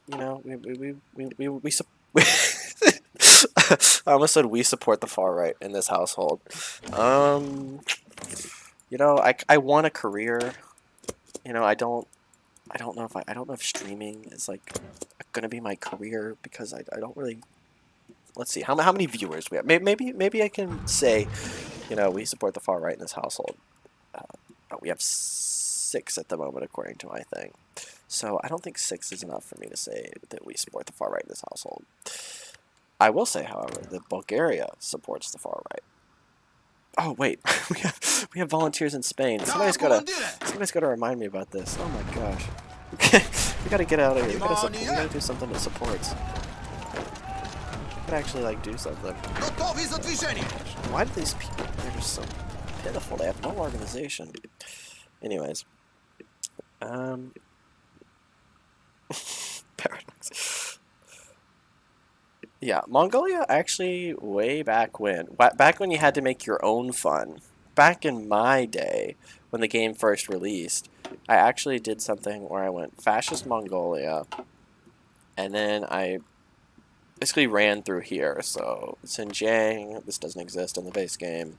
almost said we support the far right in this household. I want a career. I don't know if streaming is like gonna be my career because I don't really. Let's see how many viewers we have. Maybe I can say, we support the far right in this household. We have 6 at the moment according to my thing. So I don't think 6 is enough for me to say that we support the far right in this household. I will say, however, that Bulgaria supports the far right. Oh wait, we have volunteers in Spain. Somebody's gotta remind me about this. Oh my gosh, we gotta get out of here. We gotta do something that supports. We gotta actually like do something. Why do these people? They're just so pitiful. They have no organization. Anyways, paradox. Yeah, Mongolia actually way back when you had to make your own fun. Back in my day, when the game first released, I actually did something where I went fascist Mongolia, and then I basically ran through here. So Xinjiang, this doesn't exist in the base game.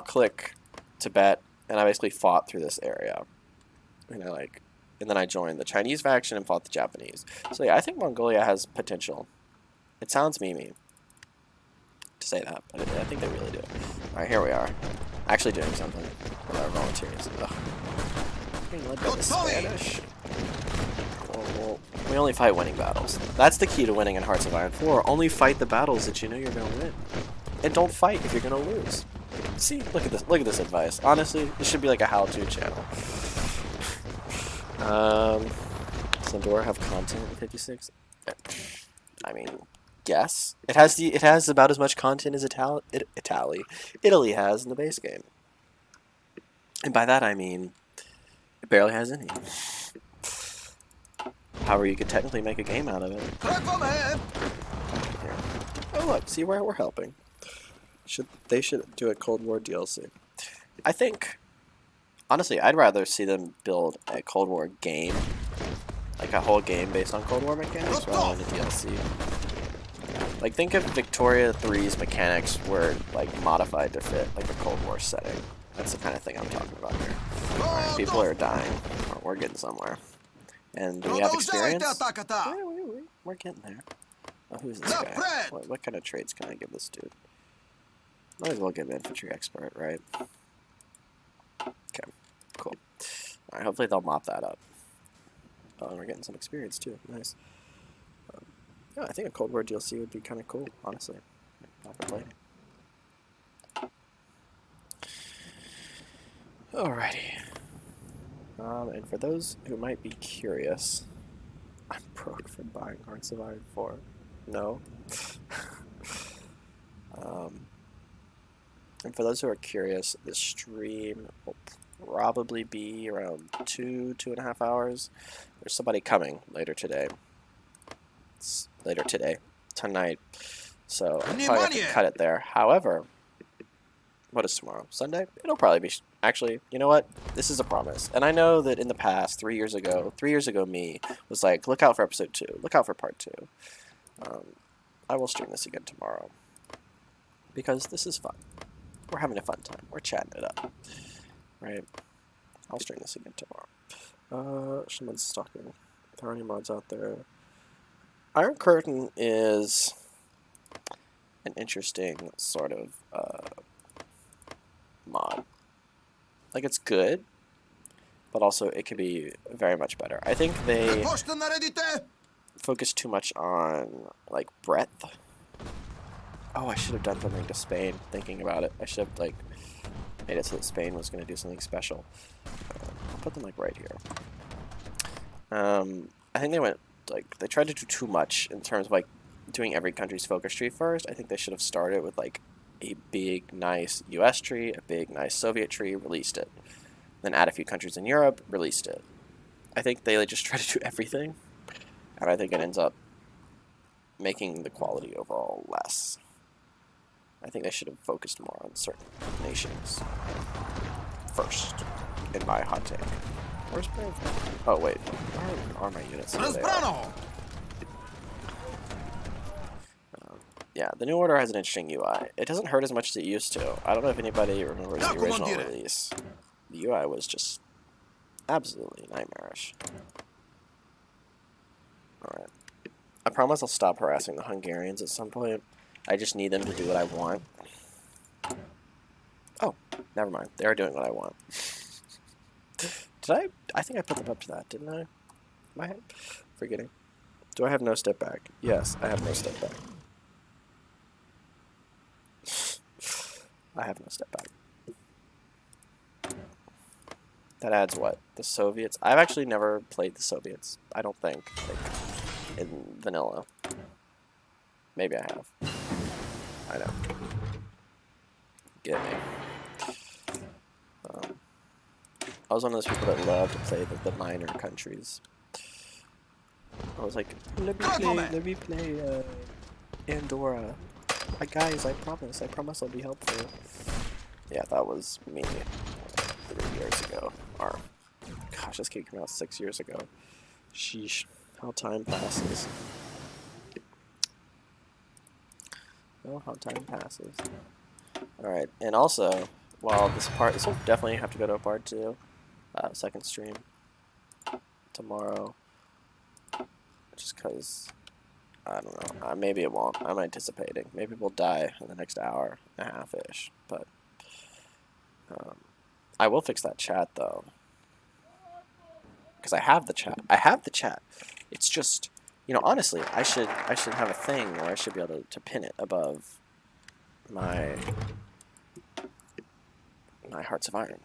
Click, Tibet, and I basically fought through this area. And then I joined the Chinese faction and fought the Japanese. So yeah, I think Mongolia has potential. It sounds memey to say that, but I think they really do. Alright, here we are. Actually doing something with our volunteers. Ugh. Being led by the Spanish. Well, we only fight winning battles. That's the key to winning in Hearts of Iron 4. Only fight the battles that you know you're going to win. And don't fight if you're going to lose. See, look at this advice. Honestly, this should be like a how-to channel. Sandora have content in 56? I mean, yes. It has about as much content as Italy has in the base game. And by that I mean it barely has any. However, you could technically make a game out of it. Here. Oh look, see where we're helping. They should do a Cold War DLC. I think, honestly, I'd rather see them build a Cold War game, like a whole game based on Cold War mechanics, rather than a DLC. Like, think if Victoria 3's mechanics were like modified to fit like a Cold War setting. That's the kind of thing I'm talking about here. Right, people are dying. We're getting somewhere. And do we have experience? Yeah, we're getting there. Oh, who's this guy? What kind of traits can I give this dude? Might as well give infantry expert, right? Okay, cool. Alright, hopefully they'll mop that up. Oh, and we're getting some experience too. Nice. Yeah, I think a Cold War DLC would be kind of cool, honestly. Not complaining. Alrighty. And for those who might be curious, I'm broke for buying Hearts of Iron 4. No. And for those who are curious, the stream will probably be around 2.5 hours. There's somebody coming later today. It's later today, tonight. So I'll probably have to cut it there. However, what is tomorrow? Sunday? It'll probably be... Actually, you know what? This is a promise. And I know that in the past, 3 years ago me was like, look out for episode 2. Look out for part 2. I will stream this again tomorrow. Because this is fun. We're having a fun time. We're chatting it up. Right? I'll stream this again tomorrow. Someone's stalking. There are any mods out there? Iron Curtain is an interesting sort of mod. Like, it's good, but also it could be very much better. I think they focus too much on, like, breadth. Oh, I should have done something to Spain, thinking about it. I should have, like, made it so that Spain was going to do something special. I'll put them, like, right here. I think they went, like, they tried to do too much in terms of, like, doing every country's focus tree first. I think they should have started with, like, a big, nice US tree, a big, nice Soviet tree, released it. Then add a few countries in Europe, released it. I think they just try to do everything, and I think it ends up making the quality overall less. I think they should have focused more on certain nations first, in my hot take. Where's my... Oh, wait. Where are my units? Yeah, the New Order has an interesting UI. It doesn't hurt as much as it used to. I don't know if anybody remembers the original release. The UI was just absolutely nightmarish. Alright. I promise I'll stop harassing the Hungarians at some point. I just need them to do what I want. Oh, never mind. They are doing what I want. Did I? I think I put them up to that, didn't I? Am I forgetting? Do I have no step back? Yes, I have no step back. I have no step back. That adds what? The Soviets? I've actually never played the Soviets. I don't think. Like, in vanilla. Maybe I have. I know. Get me. I was one of those people that loved to play the minor countries. I was like, let me play Andorra. Guys, I promise I'll be helpful. Yeah, that was me 3 years ago. Or, gosh, this game came out 6 years ago. Sheesh, how time passes. Oh, how time passes. Alright, and also, while this will definitely have to go to a part 2. Second stream tomorrow. Just because, I don't know. Maybe it won't. I'm anticipating. Maybe we'll die in the next hour and a half-ish. But I will fix that chat, though. Because I have the chat. I have the chat. It's just, you know, honestly, I should have a thing where I should be able to pin it above my Hearts of Iron.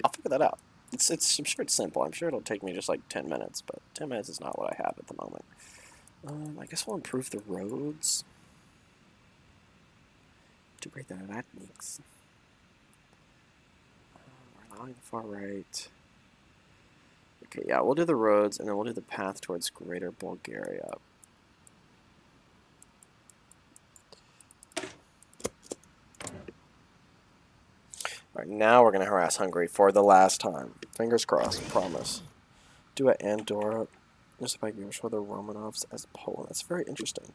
I'll figure that out. I'm sure it's simple. I'm sure it'll take me just like 10 minutes, but 10 minutes is not what I have at the moment. I guess we'll improve the roads. To break that needs. We're allowing the far right. Okay, yeah, we'll do the roads, and then we'll do the path towards Greater Bulgaria. Alright, now we're going to harass Hungary for the last time. Fingers crossed, promise. Do an Andorra. Just if I can show the Romanovs as Poland. That's very interesting.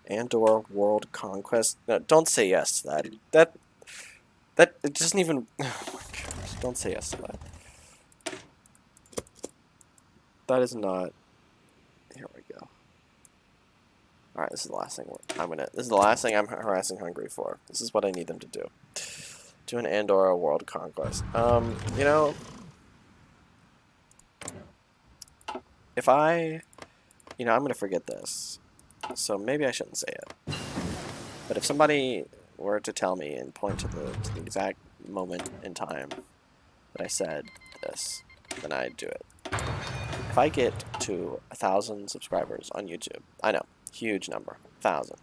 Andorra World Conquest. No, don't say yes to that. That it doesn't even. Oh my gosh! Don't say yes to that. That is not. Here we go. All right, this is the last thing This is the last thing I'm harassing Hungary for. This is what I need them to do. Do an Andorra World Conquest. You know, if I'm gonna forget this, so maybe I shouldn't say it. But if somebody were to tell me and point to the exact moment in time that I said this, then I'd do it. If I get to 1,000 subscribers on YouTube, I know, huge number, 1,000,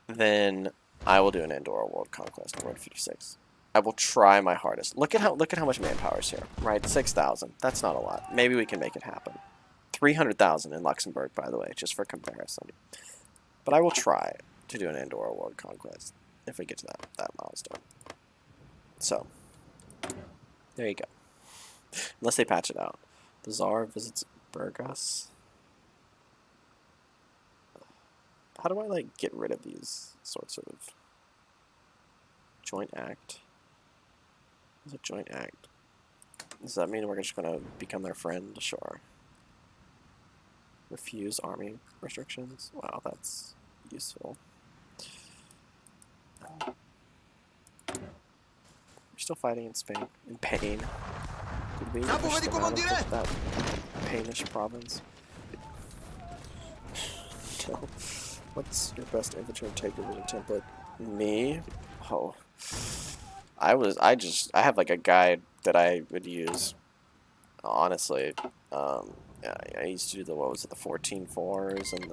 then I will do an Andorra World Conquest on Rt56. I will try my hardest. Look at how much manpower is here, right? 6,000. That's not a lot. Maybe we can make it happen. 300,000 in Luxembourg, by the way, just for comparison. But I will try to do an Andorra World Conquest if we get to that milestone. So, there you go. Unless they patch it out. The Tsar visits Burgas. How do I, like, get rid of these sorts of joint act? What's a joint act? Does that mean we're just going to become their friend? Sure. Refuse army restrictions. Wow, that's useful. We're still fighting in Spain. In pain. Did we push them out of that painish province? No. What's your best infantry take division template? Me? Oh. I have like a guide that I would use. Honestly. Yeah, I used to do the, what was it, the 14-4s and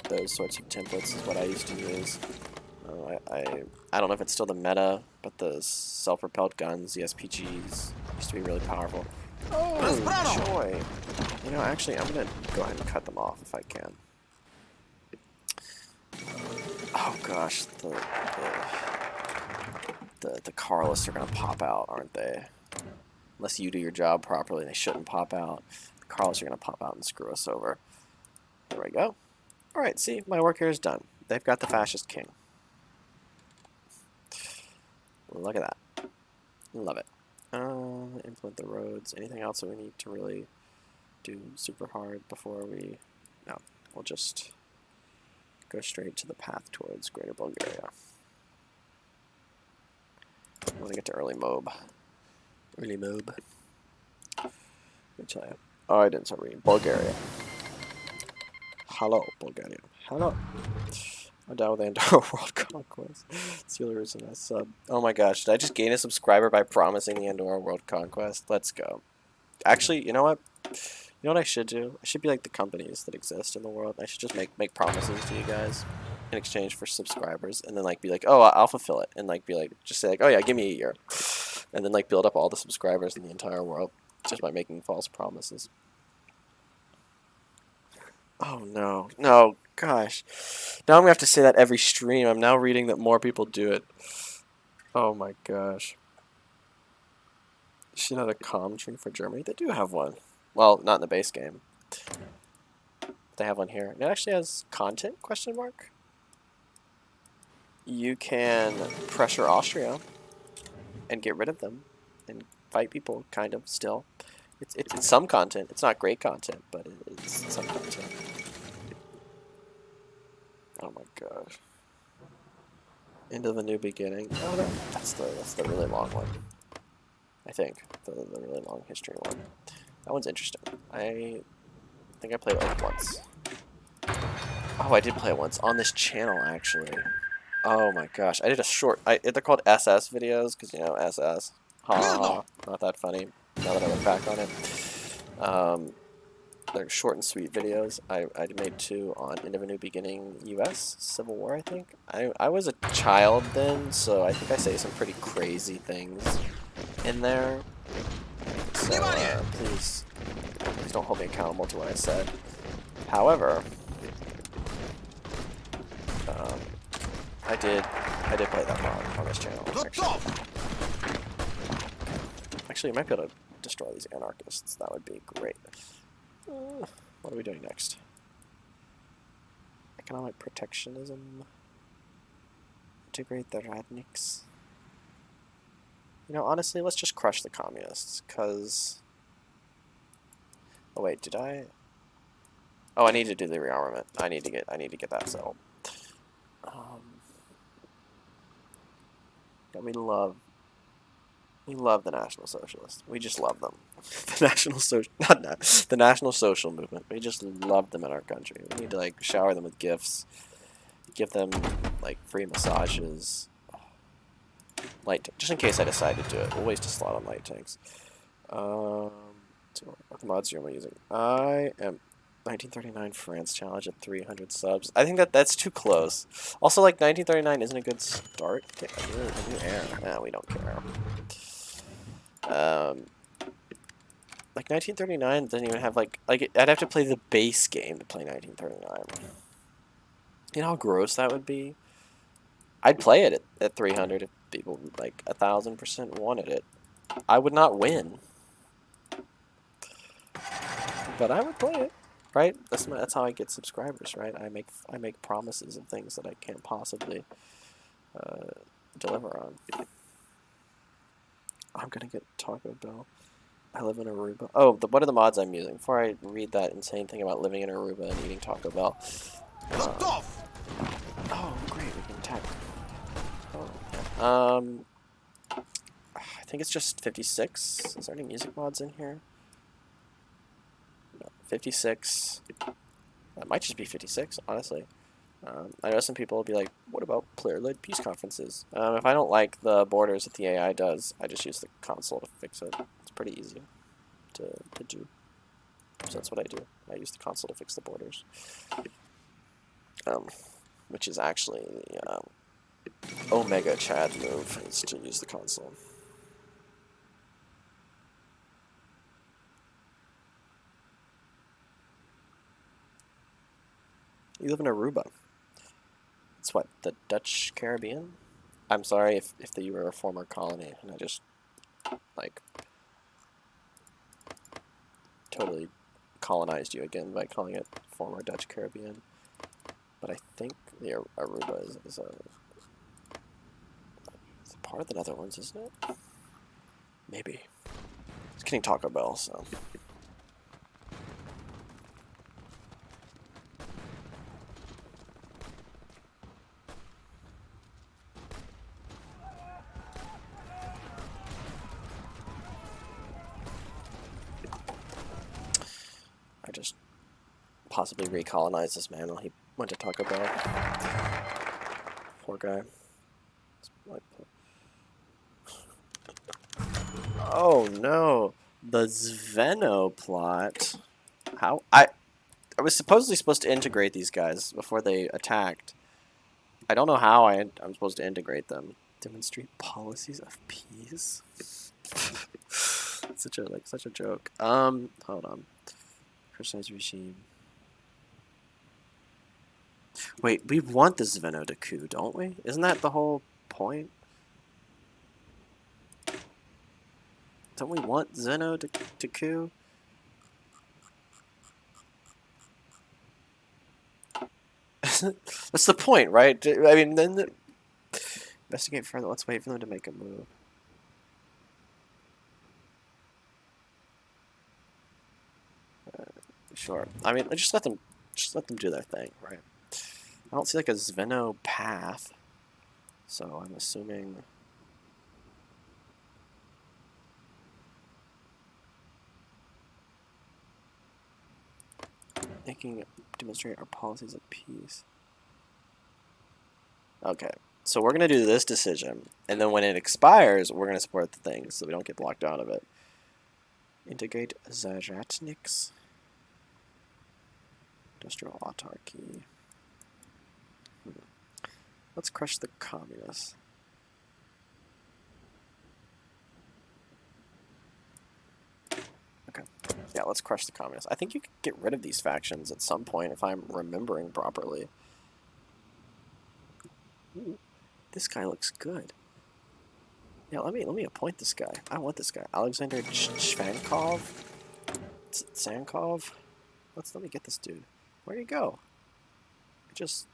those sorts of templates is what I used to use. I don't know if it's still the meta, but the self-propelled guns, the SPGs, used to be really powerful. Oh, joy. You know, actually, I'm going to go ahead and cut them off if I can. Oh gosh, the Carlists are going to pop out, aren't they? Unless you do your job properly, they shouldn't pop out. The Carlists are going to pop out and screw us over. There we go. Alright, see, my work here is done. They've got the fascist king. Look at that. Love it. Implement the roads. Anything else that we need to really do super hard before we... No, we'll just go straight to the path towards Greater Bulgaria. I want to get to early Mob. Early Mob. Let me tell you. Oh, I didn't start reading. Bulgaria. Hello, Bulgaria. Hello. I'm down with Andorra World Conquest. Sealers and a sub. Oh my gosh, did I just gain a subscriber by promising the Andorra World Conquest? Let's go. Actually, you know what? You know what I should do? I should be like the companies that exist in the world. I should just make promises to you guys in exchange for subscribers, and then like be like, oh, I'll fulfill it, and like be like, just say like, oh yeah, give me a year, and then like build up all the subscribers in the entire world just by making false promises. Oh no, no, gosh. Now I'm gonna have to say that every stream. I'm now reading that more people do it. Oh my gosh. Should have a comm tree for Germany. They do have one. Well, not in the base game. They have one here. It actually has content, question mark. You can pressure Austria and get rid of them and fight people, kind of, still. It's some content. It's not great content, but it's some content. Oh my gosh. Into the new beginning. Oh, that's the really long one. I think. The really long history one. That one's interesting. I think I played it like once. Oh, I did play it once on this channel, actually. Oh my gosh. I did a short... they're called SS videos, because, you know, SS. Ha ha. Not that funny, now that I look back on it. They're short and sweet videos. I made 2 on Into a New Beginning US, Civil War, I think. I was a child then, so I think I say some pretty crazy things in there. So, please don't hold me accountable to what I said. However, I did play that mod on this channel, actually. Actually, you might be able to destroy these anarchists. That would be great. What are we doing next? Economic protectionism. Integrate the radniks. You know, honestly, let's just crush the communists, because... Oh wait, did I? Oh, I need to do the rearmament. I need to get that settled. Yeah, we love the National Socialists. We just love them. The the National Social Movement. We just love them in our country. We need to like shower them with gifts, give them like free massages. Just in case I decide to do it. We'll waste a slot on light tanks. So what mods am I using? I am 1939 France challenge at 300 subs. I think that's too close. Also, like 1939 isn't a good start. A new era. Nah, we don't care. Like 1939 doesn't even have like I'd have to play the base game to play 1939. You know how gross that would be? I'd play it at 300 if people like 1000% wanted it. I would not win, but I would play it, right? That's how I get subscribers, right? I make promises of things that I can't possibly deliver on. I'm gonna get Taco Bell. I live in Aruba. Oh, what are the mods I'm using? Before I read that insane thing about living in Aruba and eating Taco Bell. Oh, great, we can attack. Oh, I think it's just 56. Is there any music mods in here? No, 56. That might just be 56, honestly. I know some people will be like, what about player-led peace conferences? If I don't like the borders that the AI does, I just use the console to fix it. It's pretty easy to do. So that's what I do. I use the console to fix the borders. Which is actually the Omega Chad move, is to use the console. You live in Aruba. It's what, the Dutch Caribbean? I'm sorry if you were a former colony and I just, like, totally colonized you again by calling it former Dutch Caribbean. But I think the Aruba is a part of the Netherlands, isn't it? Maybe. It's getting Taco Bell, so... I just possibly recolonized this man while he went to Taco Bell. Poor guy. Oh no, the Zveno plot. How I was supposed to integrate these guys before they attacked. I don't know how I'm supposed to integrate them. Demonstrate policies of peace. such a joke. Hold on. Criticize regime. Wait, we want the Zveno to coup, don't we? Isn't that the whole point? Don't we want Zeno to coup? That's the point, right? I mean, then investigate further. Let's wait for them to make a move. Sure. I mean, just let them do their thing, right? I don't see like a Zveno path, so I'm assuming. Demonstrate our policies of peace. Okay, so we're gonna do this decision, and then when it expires, we're gonna support the thing so we don't get blocked out of it. Integrate Zaratniks. Industrial autarky. Let's crush the communists. Okay. Yeah, let's crush the communists. I think you could get rid of these factions at some point if I'm remembering properly. Ooh, this guy looks good. Yeah, let me appoint this guy. I want this guy. Alexander Shvankov? Sankov? Let me get this dude. Where'd he go? Just...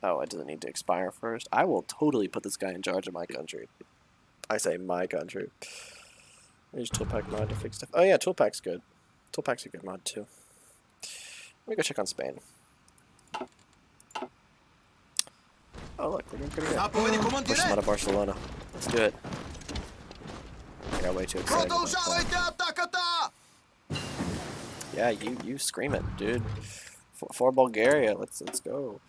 Oh, it doesn't need to expire first. I will totally put this guy in charge of my country. I say my country. Use Toolpack mod to fix stuff. Oh yeah, Toolpack's good. Toolpack's a good mod too. Let me go check on Spain. Oh look, we're doing pretty good. Push them out of Barcelona. Let's do it. I got way too excited. Yeah, you scream it, dude. For Bulgaria, let's go.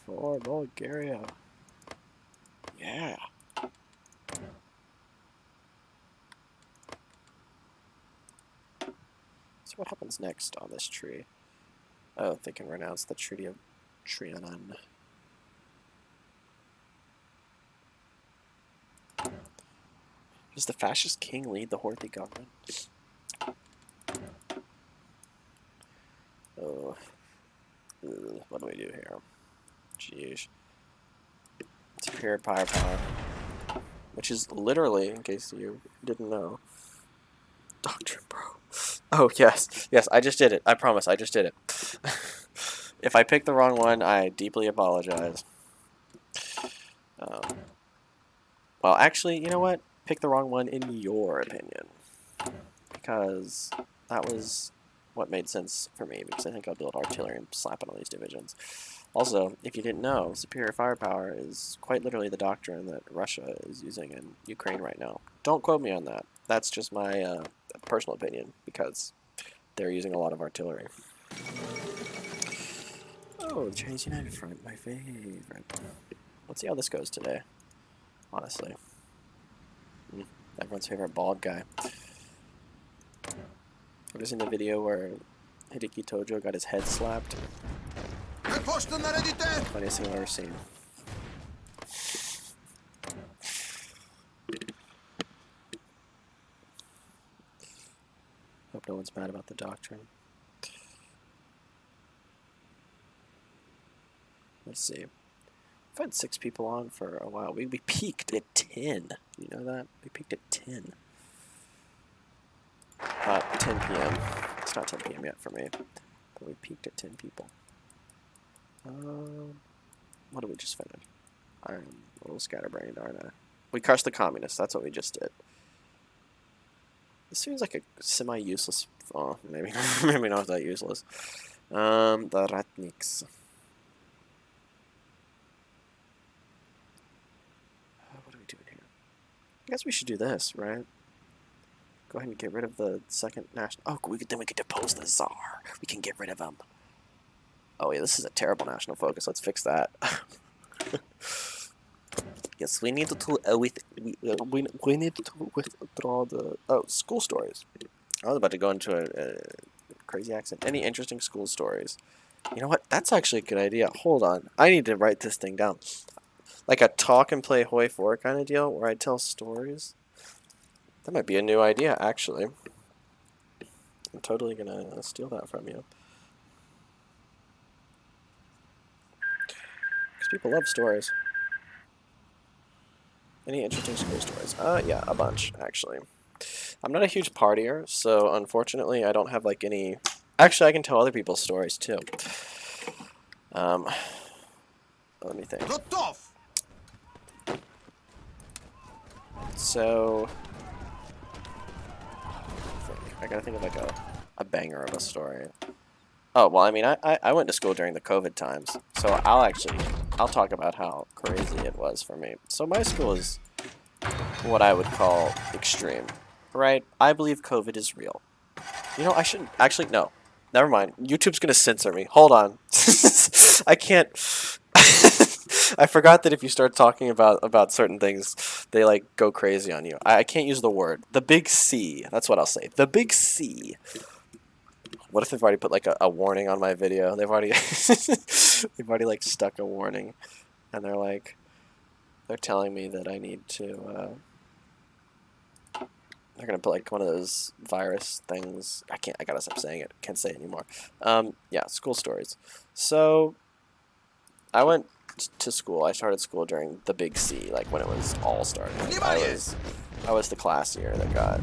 For Bulgaria. Yeah. So what happens next on this tree? Oh, they can renounce the Treaty of Trianon. Does the fascist king lead the Horthy government? Oh. What do we do here? Jeez. Superior firepower. Which is literally, in case you didn't know, Doctrine, bro. Oh, yes. Yes, I just did it. I promise, I just did it. If I picked the wrong one, I deeply apologize. Well, actually, you know what? Pick the wrong one in your opinion. Because that was what made sense for me, because I think I'll build artillery and slap it on these divisions. Also, if you didn't know, superior firepower is quite literally the doctrine that Russia is using in Ukraine right now. Don't quote me on that. That's just my personal opinion, because they're using a lot of artillery. Oh, the Chinese United Front, my favorite. Let's see how this goes today, honestly. Everyone's favorite bald guy. I've just seen the video where Hideki Tojo got his head slapped. Funniest thing I've ever seen. Hope no one's mad about the doctrine. Let's see. We've had 6 people on for a while. We peaked at 10. You know that? We peaked at 10. 10 p.m. It's not 10 p.m. yet for me. But we peaked at 10 people. What did we just finish? I'm a little scatterbrained, aren't I? We crushed the communists. That's what we just did. This seems like a semi-useless... Oh, maybe, maybe not that useless. The Ratniks. What are we doing here? I guess we should do this, right? Go ahead and get rid of the second national... Oh, then we can depose the Tsar. We can get rid of him. Oh, yeah, this is a terrible national focus. Let's fix that. Yes, we need to we need to withdraw the school stories. I was about to go into a crazy accent. Any interesting school stories? You know what? That's actually a good idea. Hold on, I need to write this thing down. Like a talk and play HoI4 kind of deal, where I tell stories. That might be a new idea, actually. I'm totally gonna steal that from you. Because people love stories. Any interesting school stories? Yeah, a bunch, actually. I'm not a huge partier, so unfortunately I don't have, like, any... Actually, I can tell other people's stories, too. Let me think. So... I gotta think of, like, a banger of a story. Oh, well, I mean, I went to school during the COVID times, so I'll talk about how crazy it was for me. So my school is what I would call extreme, right? I believe COVID is real. You know, I shouldn't, actually, no. Never mind. YouTube's gonna censor me. Hold on. I can't, I forgot that if you start talking about certain things, they, like, go crazy on you. I can't use the word. The big C. That's what I'll say. The big C. What if they've already put, like, a warning on my video? They've already like, stuck a warning. And they're, like, they're telling me that I need to, they're gonna put like one of those virus things. I gotta stop saying it. Can't say it anymore. Yeah, school stories. So I went to school. I started school during the Big C, like when it was all starting. Like, I was the class year that got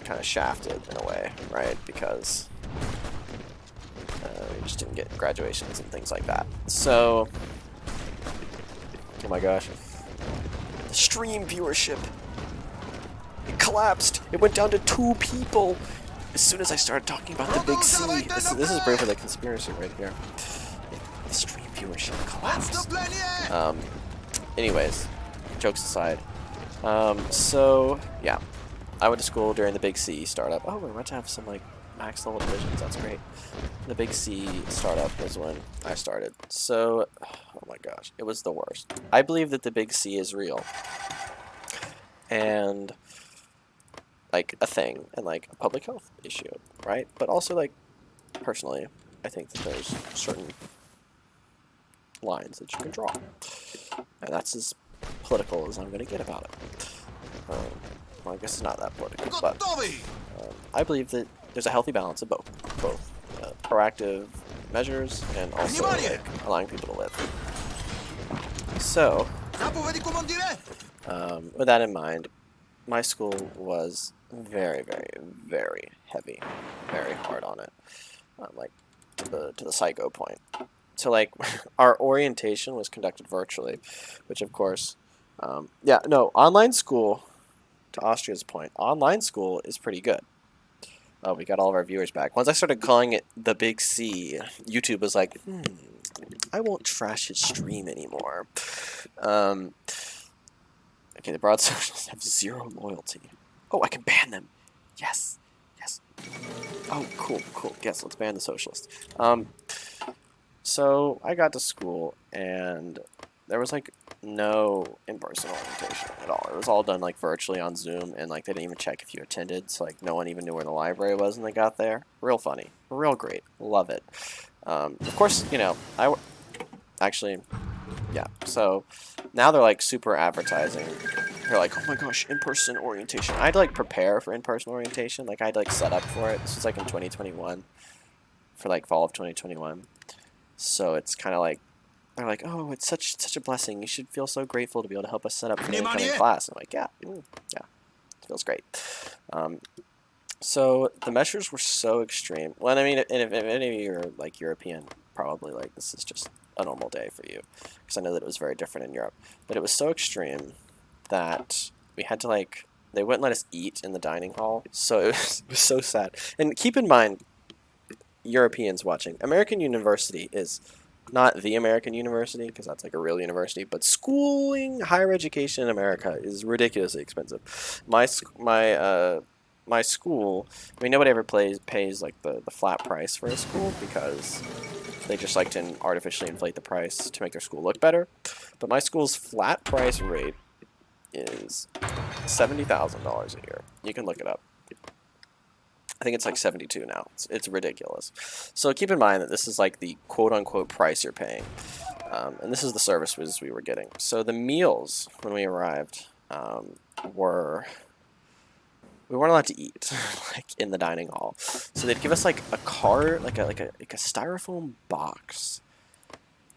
kind of shafted in a way, right? Because we just didn't get graduations and things like that. So, oh my gosh, the stream viewership, it collapsed. It went down to 2 people as soon as I started talking about the Big C. This is proof of the conspiracy right here. The stream viewership collapsed. Anyways, jokes aside. So yeah, I went to school during the Big C startup. Oh, we're about to have some like max level divisions. That's great. The Big C startup was when I started. So, oh my gosh, it was the worst. I believe that the Big C is real. And like a thing and like a public health issue, right? But also like personally, I think that there's certain lines that you can draw. And that's as political as I'm going to get about it. Well, I guess it's not that political, but I believe that there's a healthy balance of both proactive measures and also like allowing people to live. So, with that in mind, my school was very, very, very heavy, very hard on it, like to the psycho point. So like our orientation was conducted virtually, which of course, yeah, no, online school. To Austria's point, online school is pretty good. Oh, we got all of our viewers back. Once I started calling it the Big C, YouTube was like, I won't trash his stream anymore. Okay, the broad socialists have 0 loyalty. Oh, I can ban them. Yes, yes. Oh, cool, cool. Yes, let's ban the socialists. So I got to school and there was like no in-person orientation at all. It was all done like virtually on Zoom, and like they didn't even check if you attended, so like no one even knew where the library was when they got there. Real funny, real great, love it. Of course, you know, actually, yeah. So now they're like super advertising. They're like, oh my gosh, in-person orientation. I'd like prepare for in-person orientation. Like I'd like set up for it. This was like in 2021, for like fall of 2021. So it's kind of like, they're like, oh, it's such a blessing. You should feel so grateful to be able to help us set up for the incoming class. I'm like, yeah, yeah, it feels great. So the measures were so extreme. Well, I mean, if any of you are like European, probably like this is just a normal day for you, because I know that it was very different in Europe. But it was so extreme that we had to like, they wouldn't let us eat in the dining hall. So it was so sad. And keep in mind, Europeans watching, American university is not the American university, because that's like a real university, but schooling, higher education in America is ridiculously expensive. My school, I mean, nobody ever pays like the flat price for a school, because they just like to artificially inflate the price to make their school look better. But my school's flat price rate is $70,000 a year. You can look it up. I think it's like 72 now. It's ridiculous. So keep in mind that this is like the quote-unquote price you're paying. And this is the services we were getting. So the meals, when we arrived, were... We weren't allowed to eat, like, in the dining hall. So they'd give us, like, a cart, like a styrofoam box.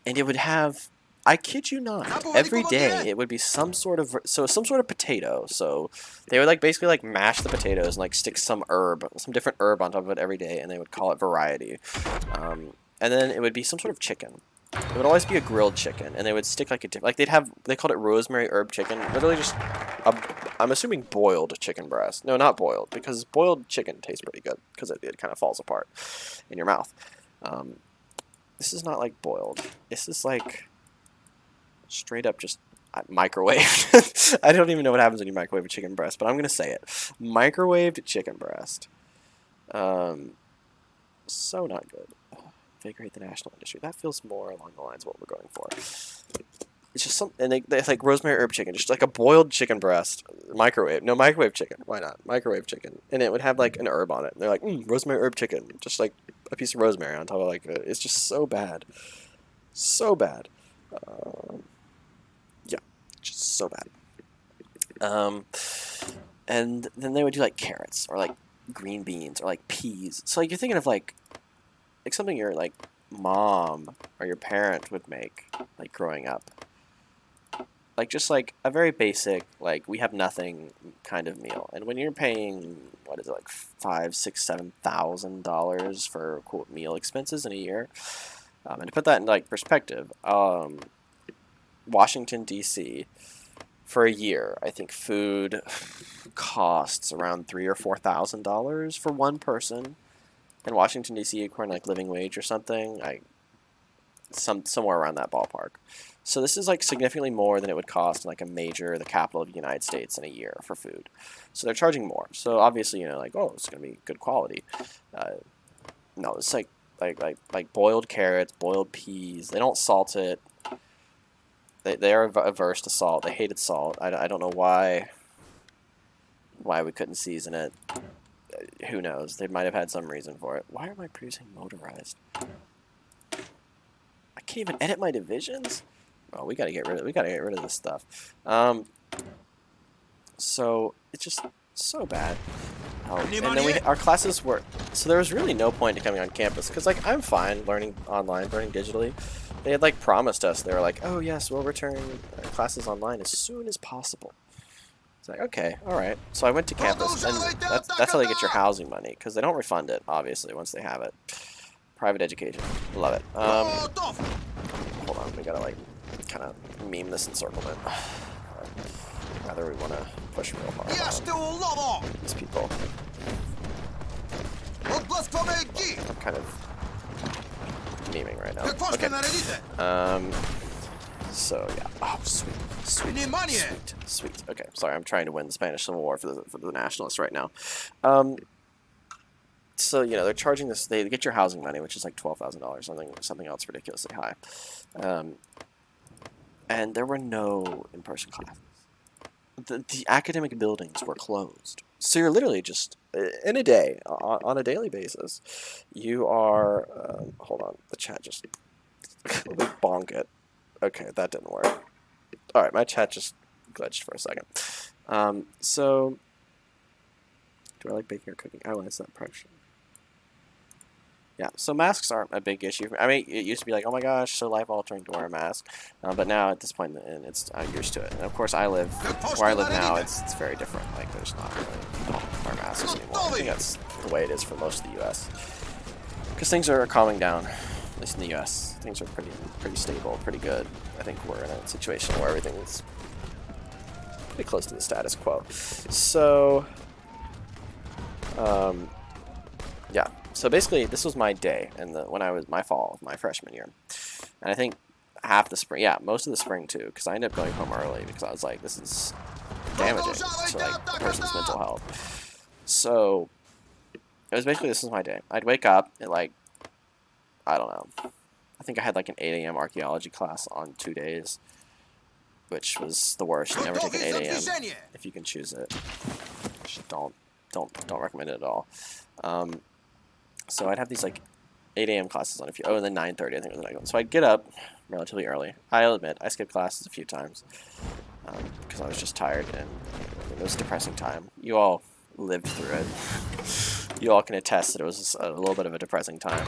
And it would have... I kid you not. Every day it would be some sort of potato. So they would like basically like mash the potatoes and like stick some different herb on top of it every day, and they would call it variety. And then it would be some sort of chicken. It would always be a grilled chicken, and they would stick like they called it rosemary herb chicken. Literally just I'm assuming boiled chicken breast. No, not boiled, because boiled chicken tastes pretty good because it kind of falls apart in your mouth. This is not like boiled. This is like straight up just microwaved. I don't even know what happens when you microwave a chicken breast, but I'm going to say it. Microwaved chicken breast. So not good. Invigorate the national industry. That feels more along the lines of what we're going for. It's just and they like rosemary herb chicken, just like a boiled chicken breast, microwave. No, microwave chicken. Why not? Microwave chicken. And it would have like an herb on it. And they're like, rosemary herb chicken. Just like a piece of rosemary on top of like, it's just so bad. So bad. Yeah, just so bad. And then they would do like carrots or like green beans or like peas. So like you're thinking of like something your like mom or your parent would make like growing up. Like just like a very basic, like we have nothing kind of meal. And when you're paying, what is it, like $5,000, $6,000, $7,000 for quote meal expenses in a year, and to put that in like perspective, Washington D.C. for a year, I think food costs around $3,000 or $4,000 for one person in Washington D.C. according to like living wage or something. Somewhere around that ballpark. So this is like significantly more than it would cost in like the capital of the United States in a year for food. So they're charging more. So obviously, like, oh, it's gonna be good quality. No, it's like boiled carrots, boiled peas. They don't salt it. They are averse to salt. They hated salt. I don't know why we couldn't season it. Who knows? They might have had some reason for it. Why am I producing motorized? I can't even edit my divisions. Oh, we gotta get rid of this stuff. So it's just so bad. And then our classes were, so there was really no point to coming on campus because like I'm fine learning online, learning digitally. They had like promised us, they were like, oh yes, we'll return classes online as soon as possible. It's like, okay, all right. So I went to campus, and that's how they get your housing money because they don't refund it obviously once they have it. Private education, love it. Hold on, we gotta like kind of meme this encirclement. Rather, we want to push real hard on these people. I'm kind of memeing right now. Okay. So yeah. Oh, sweet. Okay, sorry. I'm trying to win the Spanish Civil War for the nationalists right now. So they're charging this. They get your housing money, which is like $12,000, something else ridiculously high. And there were no in-person classes. The academic buildings were closed. So you're literally just, in a day, on a daily basis, you are, hold on, the chat just, let me bonk it. Okay, that didn't work. Alright, my chat just glitched for a second. So, do I like baking or cooking? Oh, that's not pressure. Yeah, so masks aren't a big issue. I mean, it used to be like, oh my gosh, so life-altering to wear a mask. But now, at this point, I'm used to it. And of course, where I live now, it's very different. Like, there's not really, people don't wear masks anymore. I think that's the way it is for most of the U.S. Because things are calming down, at least in the U.S. Things are pretty stable, pretty good. I think we're in a situation where everything's pretty close to the status quo. So, yeah. So basically, this was my day, and my fall of my freshman year, and I think half the spring, yeah, most of the spring too, because I ended up going home early because I was like, this is damaging to like a person's mental health. So it was basically this was my day. I'd wake up at like, I don't know, I think I had like an 8 a.m. archaeology class on 2 days, which was the worst. You never take an 8 a.m. if you can choose it. Don't recommend it at all. So I'd have these like 8 a.m. classes on and then 9:30 I think was the next one. So I'd get up relatively early. I'll admit I skipped classes a few times because I was just tired and it was a depressing time. You all lived through it. You all can attest that it was a little bit of a depressing time.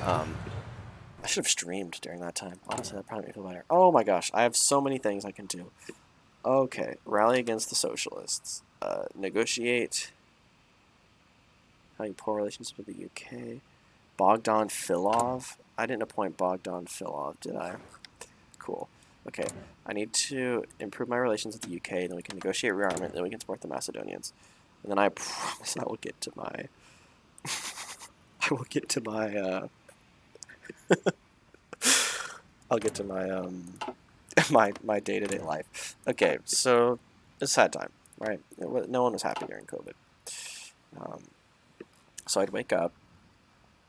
I should have streamed during that time. Honestly, that probably made me feel better. Oh my gosh, I have so many things I can do. Okay, rally against the socialists. Negotiate. Having poor relations with the UK. Bogdan Filov. I didn't appoint Bogdan Filov, did I? Cool. Okay, I need to improve my relations with the UK, then we can negotiate rearmament, then we can support the Macedonians. And then I promise I will get to my... I'll get to my, my day-to-day life. Okay, so it's a sad time, right? No one was happy during COVID. So I'd wake up,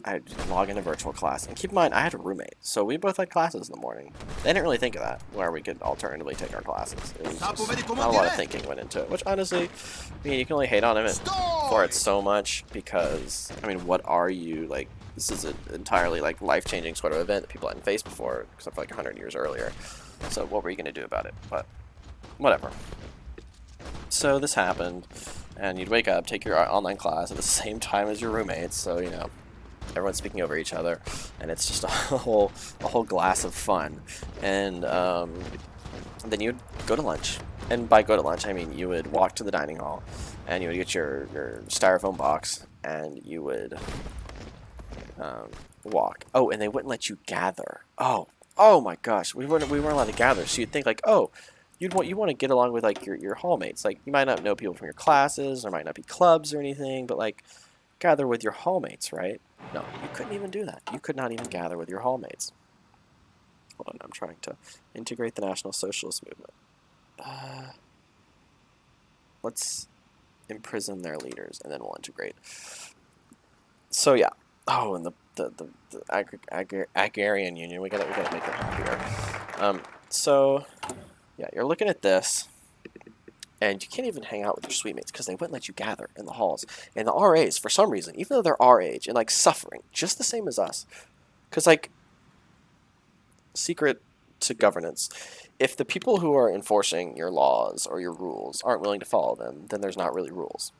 I'd log into virtual class, and keep in mind, I had a roommate, so we both had classes in the morning. They didn't really think of that, where we could alternatively take our classes. It was just not a lot of thinking went into it, which honestly, I mean, you can only hate on him for it so much, because, I mean, what are you, like, this is an entirely, like, life-changing sort of event that people hadn't faced before, except for, like, 100 years earlier. So what were you going to do about it? But, whatever. So this happened. and you'd wake up, take your online class at the same time as your roommates, so, you know, everyone's speaking over each other, and it's just a whole glass of fun. And then you'd go to lunch, and by go to lunch, I mean you would walk to the dining hall, and you would get your styrofoam box, and you would walk. Oh, and they wouldn't let you gather. Oh my gosh, we weren't allowed to gather. So you'd think like, oh, you want to get along with like your hallmates. Like you might not know people from your classes, or might not be clubs or anything, but like gather with your hallmates, right? No, you couldn't even do that. You could not even gather with your hallmates. Hold on, I'm trying to integrate the National Socialist movement. Let's imprison their leaders, and then we'll integrate. So yeah. Oh, and the Agrarian Union. We gotta make them happier. So yeah, you're looking at this, and you can't even hang out with your suite mates because they wouldn't let you gather in the halls. And the RAs, for some reason, even though they're our age and like suffering just the same as us, because like secret to governance, if the people who are enforcing your laws or your rules aren't willing to follow them, then there's not really rules.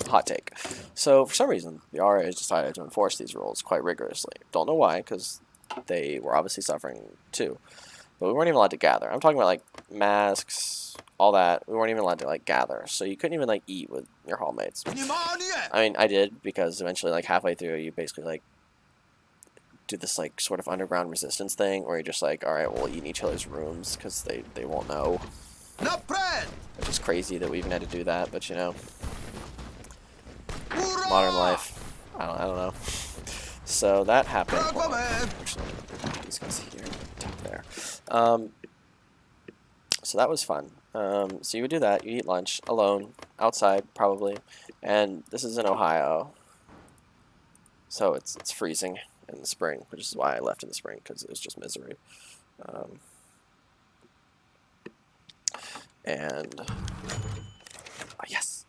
Hot take. So for some reason, the RAs decided to enforce these rules quite rigorously. Don't know why, because they were obviously suffering too. But we weren't even allowed to gather. I'm talking about like masks, all that. We weren't even allowed to like gather. So you couldn't even like eat with your hallmates. I mean, I did, because eventually like halfway through you basically like do this like sort of underground resistance thing where you're just like, alright, we'll eat in each other's rooms because they won't know. Which is crazy that we even had to do that, but you know. Modern life. I don't know. So that happened. Actually, these guys here, top there. So that was fun. So you would do that. You eat lunch alone, outside probably, and this is in Ohio. So it's freezing in the spring, which is why I left in the spring, because it was just misery. And yes.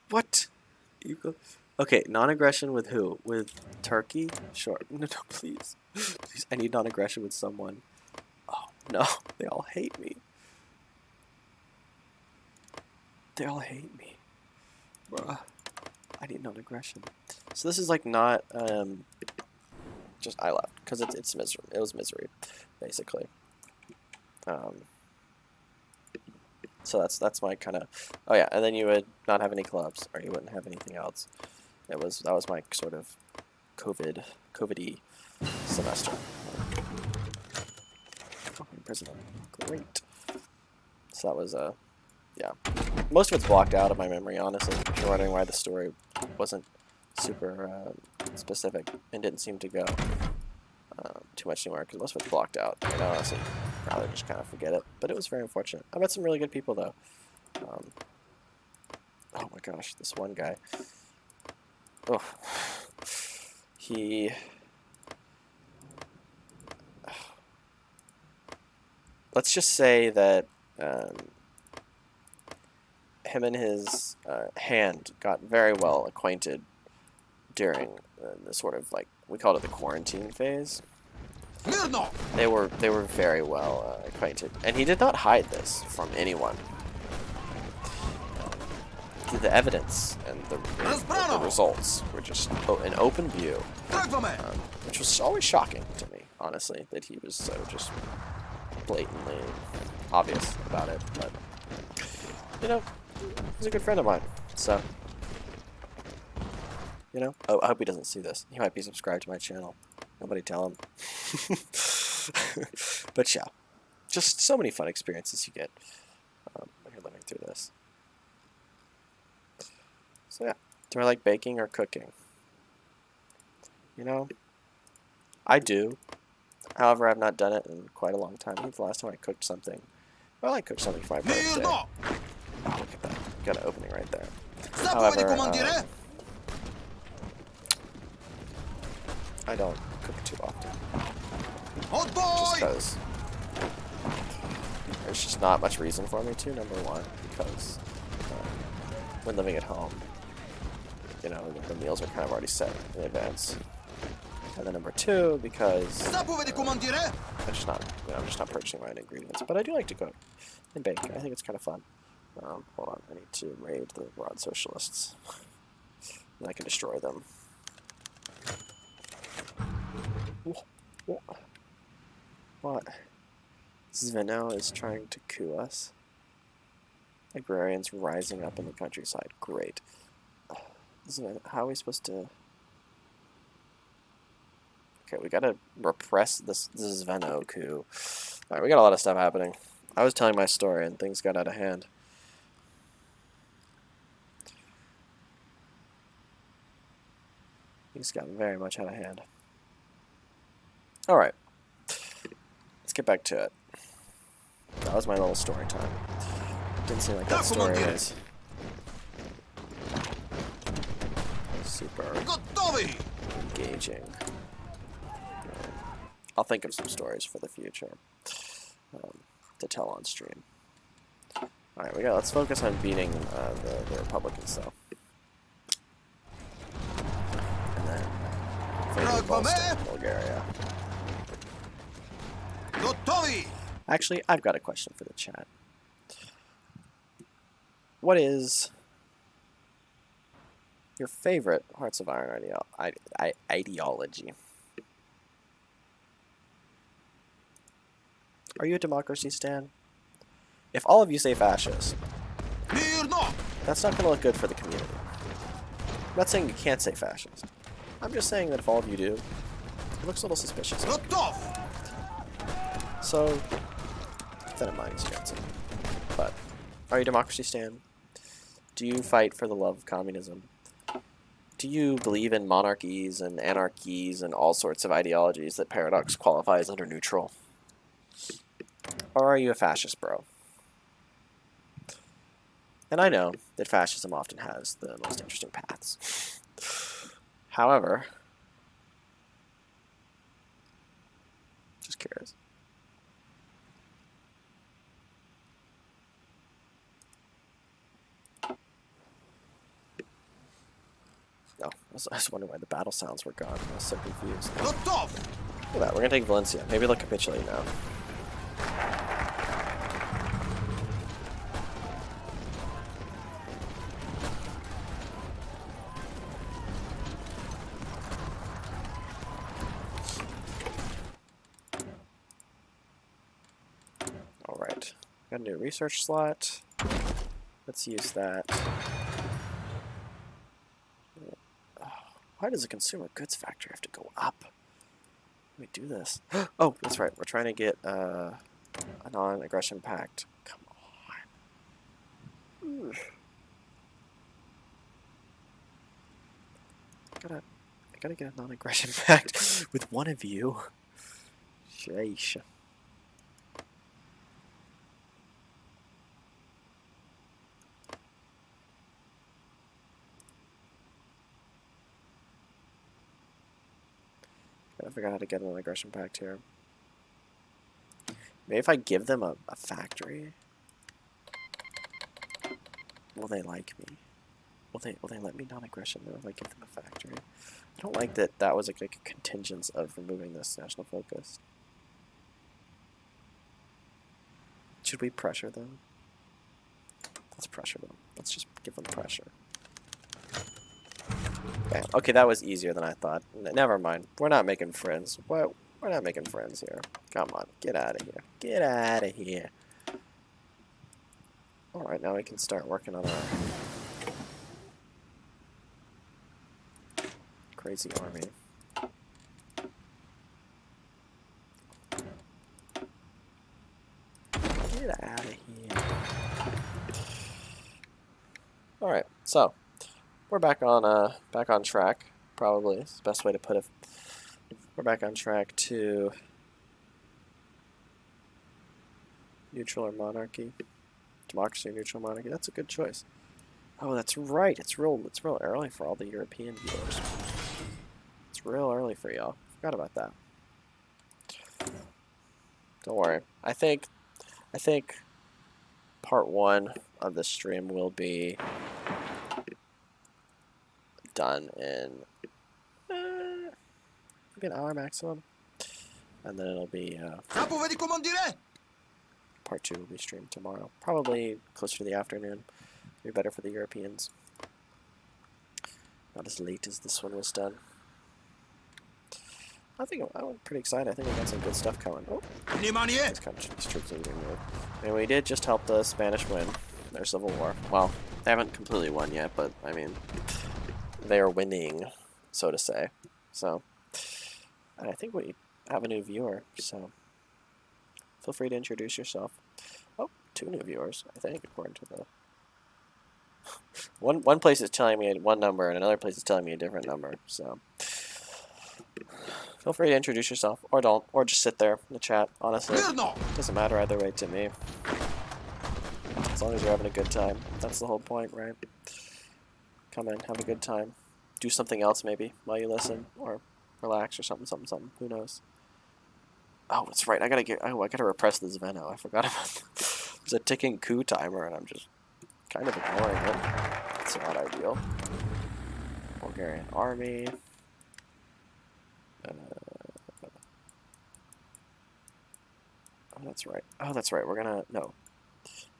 What? You go. Okay, non-aggression with who? With Turkey? Sure. No, please. Please, I need non-aggression with someone. Oh, no. They all hate me. They all hate me. Bruh. I need non-aggression. So this is like not, just I left. Because it's misery. It was misery, basically. So that's my kind of, oh yeah, and then you would not have any clubs, or you wouldn't have anything else. That was my sort of COVID-y semester. Oh, imprisonment, great. So that was yeah. Most of it's blocked out of my memory, honestly. If you're wondering why the story wasn't super specific and didn't seem to go too much anymore, because most of it's blocked out. And honestly, rather just kind of forget it. But it was very unfortunate. I met some really good people, though. Oh my gosh, this one guy. Oh, he. Let's just say that him and his hand got very well acquainted during the sort of like, we called it the quarantine phase. They were very well acquainted, and he did not hide this from anyone. The evidence and the results were just an open view, which was always shocking to me, honestly, that he was so just blatantly obvious about it. But you know, he's a good friend of mine, so you know. Oh, I hope he doesn't see this. He might be subscribed to my channel. Nobody tell him. But yeah, just so many fun experiences you get when you're living through this. So yeah, do I like baking or cooking? You know, I do. However, I've not done it in quite a long time. I think the last time I cooked something, well, I cooked something for my birthday. Oh, look at that. Got an opening right there. However, I don't cook too often. Just because there's just not much reason for me to, number one, because when living at home, you know, the meals are kind of already set in advance. And then number two, because I'm just not purchasing my own ingredients. But I do like to cook and bake. I think it's kind of fun. Hold on, I need to raid the broad socialists. And I can destroy them. What? Zveno is trying to coup us. Agrarians rising up in the countryside. Great. Zveno, how are we supposed to... Okay, we gotta repress this Zveno coup. Alright, we got a lot of stuff happening. I was telling my story and things got out of hand. Things got very much out of hand. Alright. Let's get back to it. That was my little story time. Didn't seem like that story was super engaging. I'll think of some stories for the future to tell on stream. Alright, let's focus on beating the Republicans though. And then Bulgaria. Actually, I've got a question for the chat. What is your favorite Hearts of Iron ideology? Are you a democracy stan? If all of you say fascist, that's not going to look good for the community. I'm not saying you can't say fascist. I'm just saying that if all of you do, it looks a little suspicious. So, keep that in mind as you answer. But, are you a democracy stan? Do you fight for the love of communism? Do you believe in monarchies and anarchies and all sorts of ideologies that Paradox qualifies under neutral? Or are you a fascist bro? And I know that fascism often has the most interesting paths. However, just curious. No, I was wondering why the battle sounds were gone. I was so confused. Look at that, we're gonna take Valencia. Maybe they'll capitulate now. Alright, got a new research slot. Let's use that. Why does the consumer goods factory have to go up? Let me do this. Oh, that's right. We're trying to get a non-aggression pact. Come on. I gotta get a non-aggression pact with one of you. Sheesh. I forgot how to get an aggression pact here. Maybe if I give them a factory, will they like me? Will they let me non-aggression though if I give them a factory? I don't like that that was like a contingent of removing this national focus. Should we pressure them? Let's pressure them. Let's just give them pressure. Bam. Okay, that was easier than I thought. Never mind. We're not making friends. What? We're not making friends here. Come on. Get out of here. Get out of here. Alright, now we can start working on our crazy army. Get out of here. Alright, so we're back on track, probably. It's the best way to put it. We're back on track to neutral or monarchy. Democracy or neutral monarchy. That's a good choice. Oh, that's right. It's real early for all the European viewers. It's real early for y'all. Forgot about that. Don't worry. I think part 1 of the stream will be done in maybe an hour maximum, and then it'll be part part 2 will be streamed tomorrow. Probably closer to the afternoon. Be better for the Europeans. Not as late as this one was done. I'm pretty excited. I think we got some good stuff coming. Oh, these troops are being moved. And we did just help the Spanish win their civil war. Well, they haven't completely won yet, but I mean, they are winning, so to say. So, and I think we have a new viewer, so feel free to introduce yourself. Oh, 2 new viewers, I think, according to the... One place is telling me one number, and another place is telling me a different number, so... Feel free to introduce yourself, or don't, or just sit there in the chat, honestly. It doesn't matter either way to me. As long as you're having a good time. That's the whole point, right? Come in, have a good time. Do something else, maybe, while you listen, or relax, or something. Who knows? Oh, that's right, I gotta repress this Veno. I forgot about that. There's a ticking coup timer, and I'm just kind of ignoring it. It's not ideal. Bulgarian army. Oh, that's right. Oh, that's right. We're gonna... No.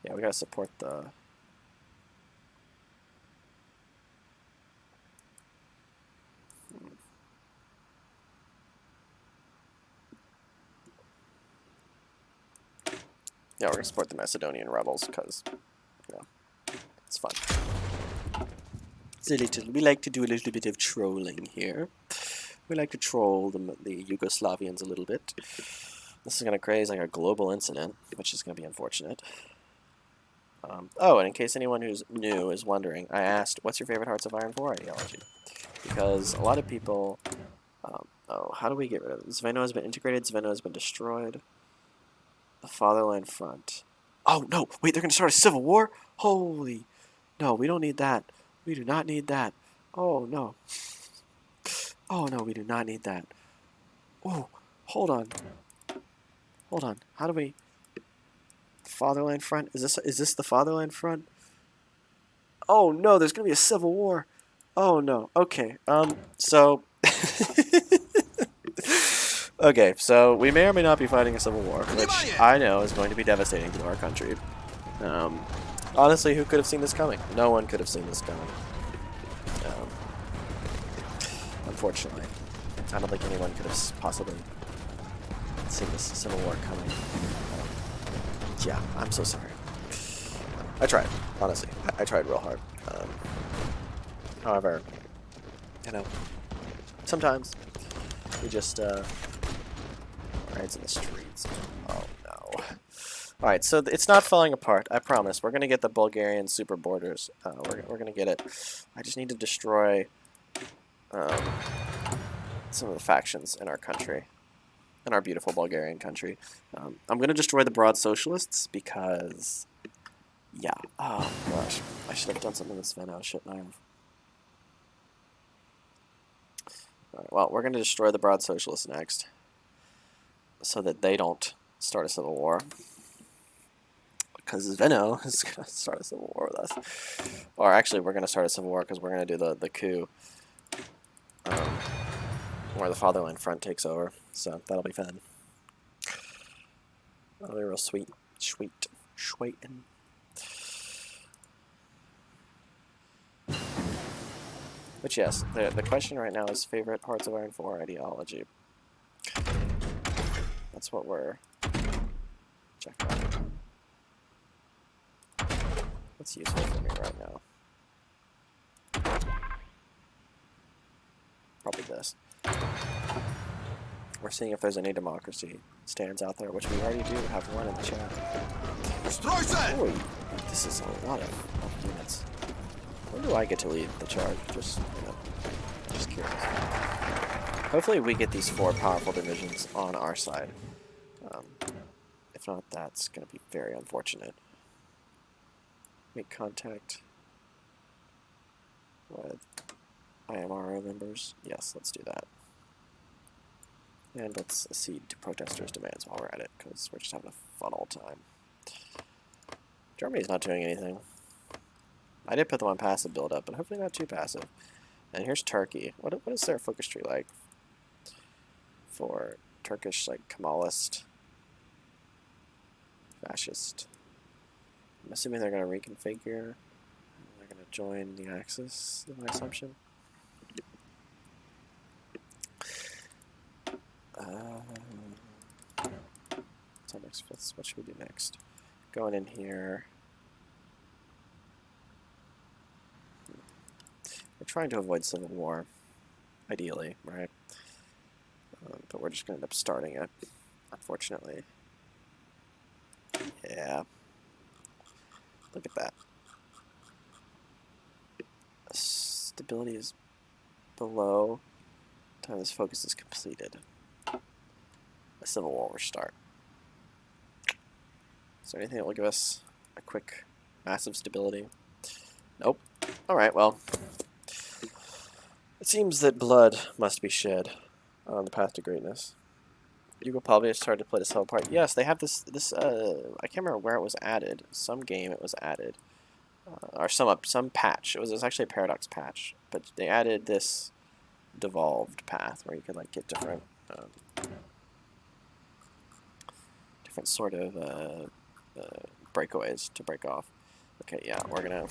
Yeah, we gotta support the... Yeah, we're gonna support the Macedonian rebels, because, you know, it's fun. We like to do a little bit of trolling here. We like to troll the Yugoslavians a little bit. This is going to create like a global incident, which is going to be unfortunate. Oh, and in case anyone who's new is wondering, I asked, what's your favorite Hearts of Iron 4 ideology? Because a lot of people... oh, how do we get rid of it? Zveno has been integrated, Zveno has been destroyed. The Fatherland Front. Oh, no! Wait, they're going to start a civil war? Holy... No, we don't need that. We do not need that. Oh, no. Oh, no, we do not need that. Oh, hold on. Hold on. How do we... Fatherland Front? Is this the Fatherland Front? Oh, no, there's going to be a civil war. Oh, no. Okay. So... Okay, so we may or may not be fighting a civil war, which I know is going to be devastating to our country. Honestly, who could have seen this coming? No one could have seen this coming. Unfortunately. I don't think anyone could have possibly seen this civil war coming. Yeah, I'm so sorry. I tried, honestly. I tried real hard. However, you know, sometimes we just, riots in the streets. Oh, no. Alright, so it's not falling apart, I promise. We're going to get the Bulgarian super borders. We're going to get it. I just need to destroy some of the factions in our country. In our beautiful Bulgarian country. I'm going to destroy the broad socialists because... Yeah. Oh, gosh. I should have done something with Sveno, shouldn't I have? Alright, well, we're going to destroy the broad socialists next. So that they don't start a civil war. Because Sveno is going to start a civil war with us. Or actually, we're going to start a civil war because we're going to do the coup. Where the Fatherland Front takes over. So that'll be fun. That'll be real sweet. Sweet. But yes, the question right now is favorite Hearts of Iron 4 ideology. That's what we're checking out. What's useful for me right now? Probably this. We're seeing if there's any democracy stands out there, which we already do have one in the chat. Holy, this is a lot of units. When do I get to lead the charge? Just, you know, just curious. Hopefully we get these 4 powerful divisions on our side. If not, that's going to be very unfortunate. Make contact with IMRO members. Yes, let's do that. And let's accede to protesters' demands while we're at it, because we're just having a fun old time. Germany's not doing anything. I did put them on passive build-up, but hopefully not too passive. And here's Turkey. What is their focus tree like? For Turkish, like, Kemalist Fascist. I'm assuming they're going to reconfigure. They're going to join the Axis, is my assumption. What's our next? What should we do next? Going in here. We're trying to avoid civil war, ideally, right? But we're just going to end up starting it, unfortunately. Yeah. Look at that. Stability is below. Time this focus is completed. A civil war will start. Is there anything that will give us a quick, massive stability? Nope. Alright, well. It seems that blood must be shed on the path to greatness. Yugoslavia has started to play this whole part. Yes, they have this, I can't remember where it was added. Some game it was added. Or some patch. It was actually a Paradox patch. But they added this devolved path where you could like get different sort of breakaways to break off. Okay, yeah, we're gonna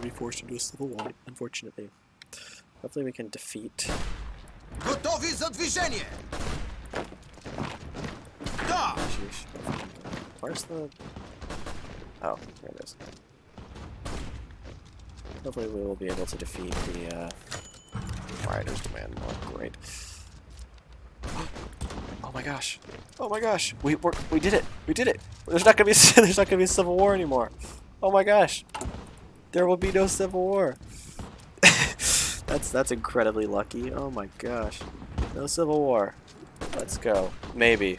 be forced into a civil war, unfortunately. Hopefully we can defeat. Where's the... Oh, there it is. Hopefully we will be able to defeat the rioters demand more. Great. Oh my gosh! Oh my gosh! We did it! We did it! There's not gonna be a civil war anymore. Oh my gosh! There will be no civil war. That's incredibly lucky. Oh my gosh! No civil war. Let's go. Maybe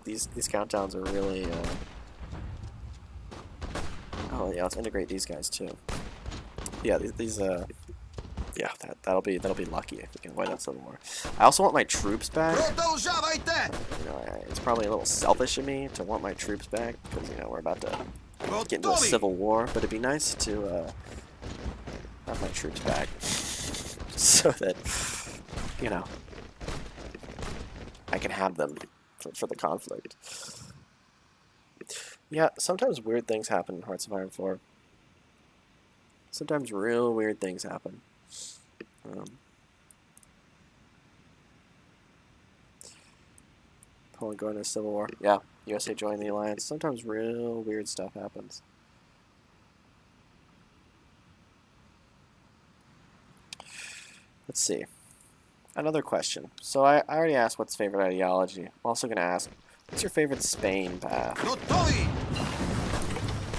these countdowns are really. Oh yeah, let's integrate these guys too. Yeah, these yeah, that'll be lucky if we can avoid that civil war. I also want my troops back. You know, it's probably a little selfish of me to want my troops back because you know we're about to get into a civil war. But it'd be nice to have my troops back so that you know I can have them for the conflict. Yeah, sometimes weird things happen in Hearts of Iron 4. Sometimes real weird things happen. Poland going into civil war. Yeah, USA joined the alliance. Sometimes real weird stuff happens. Let's see. Another question. So I already asked what's favorite ideology. I'm also going to ask, what's your favorite Spain path?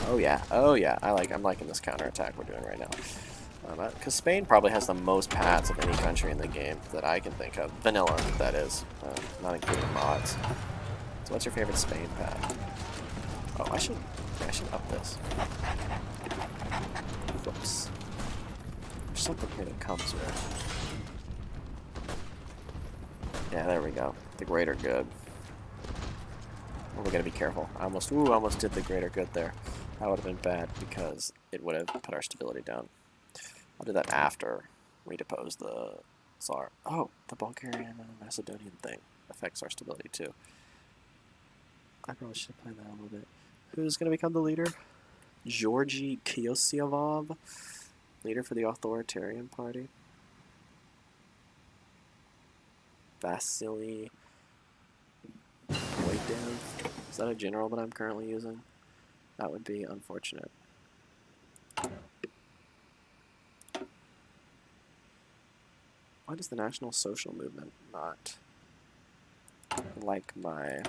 Oh yeah, oh yeah. I'm liking this counterattack we're doing right now. Because Spain probably has the most paths of any country in the game that I can think of. Vanilla, that is. Not including mods. So what's your favorite Spain path? Oh, I should up this. Whoops. There's something here that comes with. Yeah, there we go. The greater good. Oh, we gotta be careful. I almost did the greater good there. That would have been bad because it would have put our stability down. I'll do that after we depose the Tsar. Oh, the Bulgarian and Macedonian thing affects our stability too. I probably should have played that a little bit. Who's going to become the leader? Georgy Kyosiavov, leader for the authoritarian party. Vasily Voidev. Is that a general that I'm currently using? That would be unfortunate. Why does the National Social Movement not like my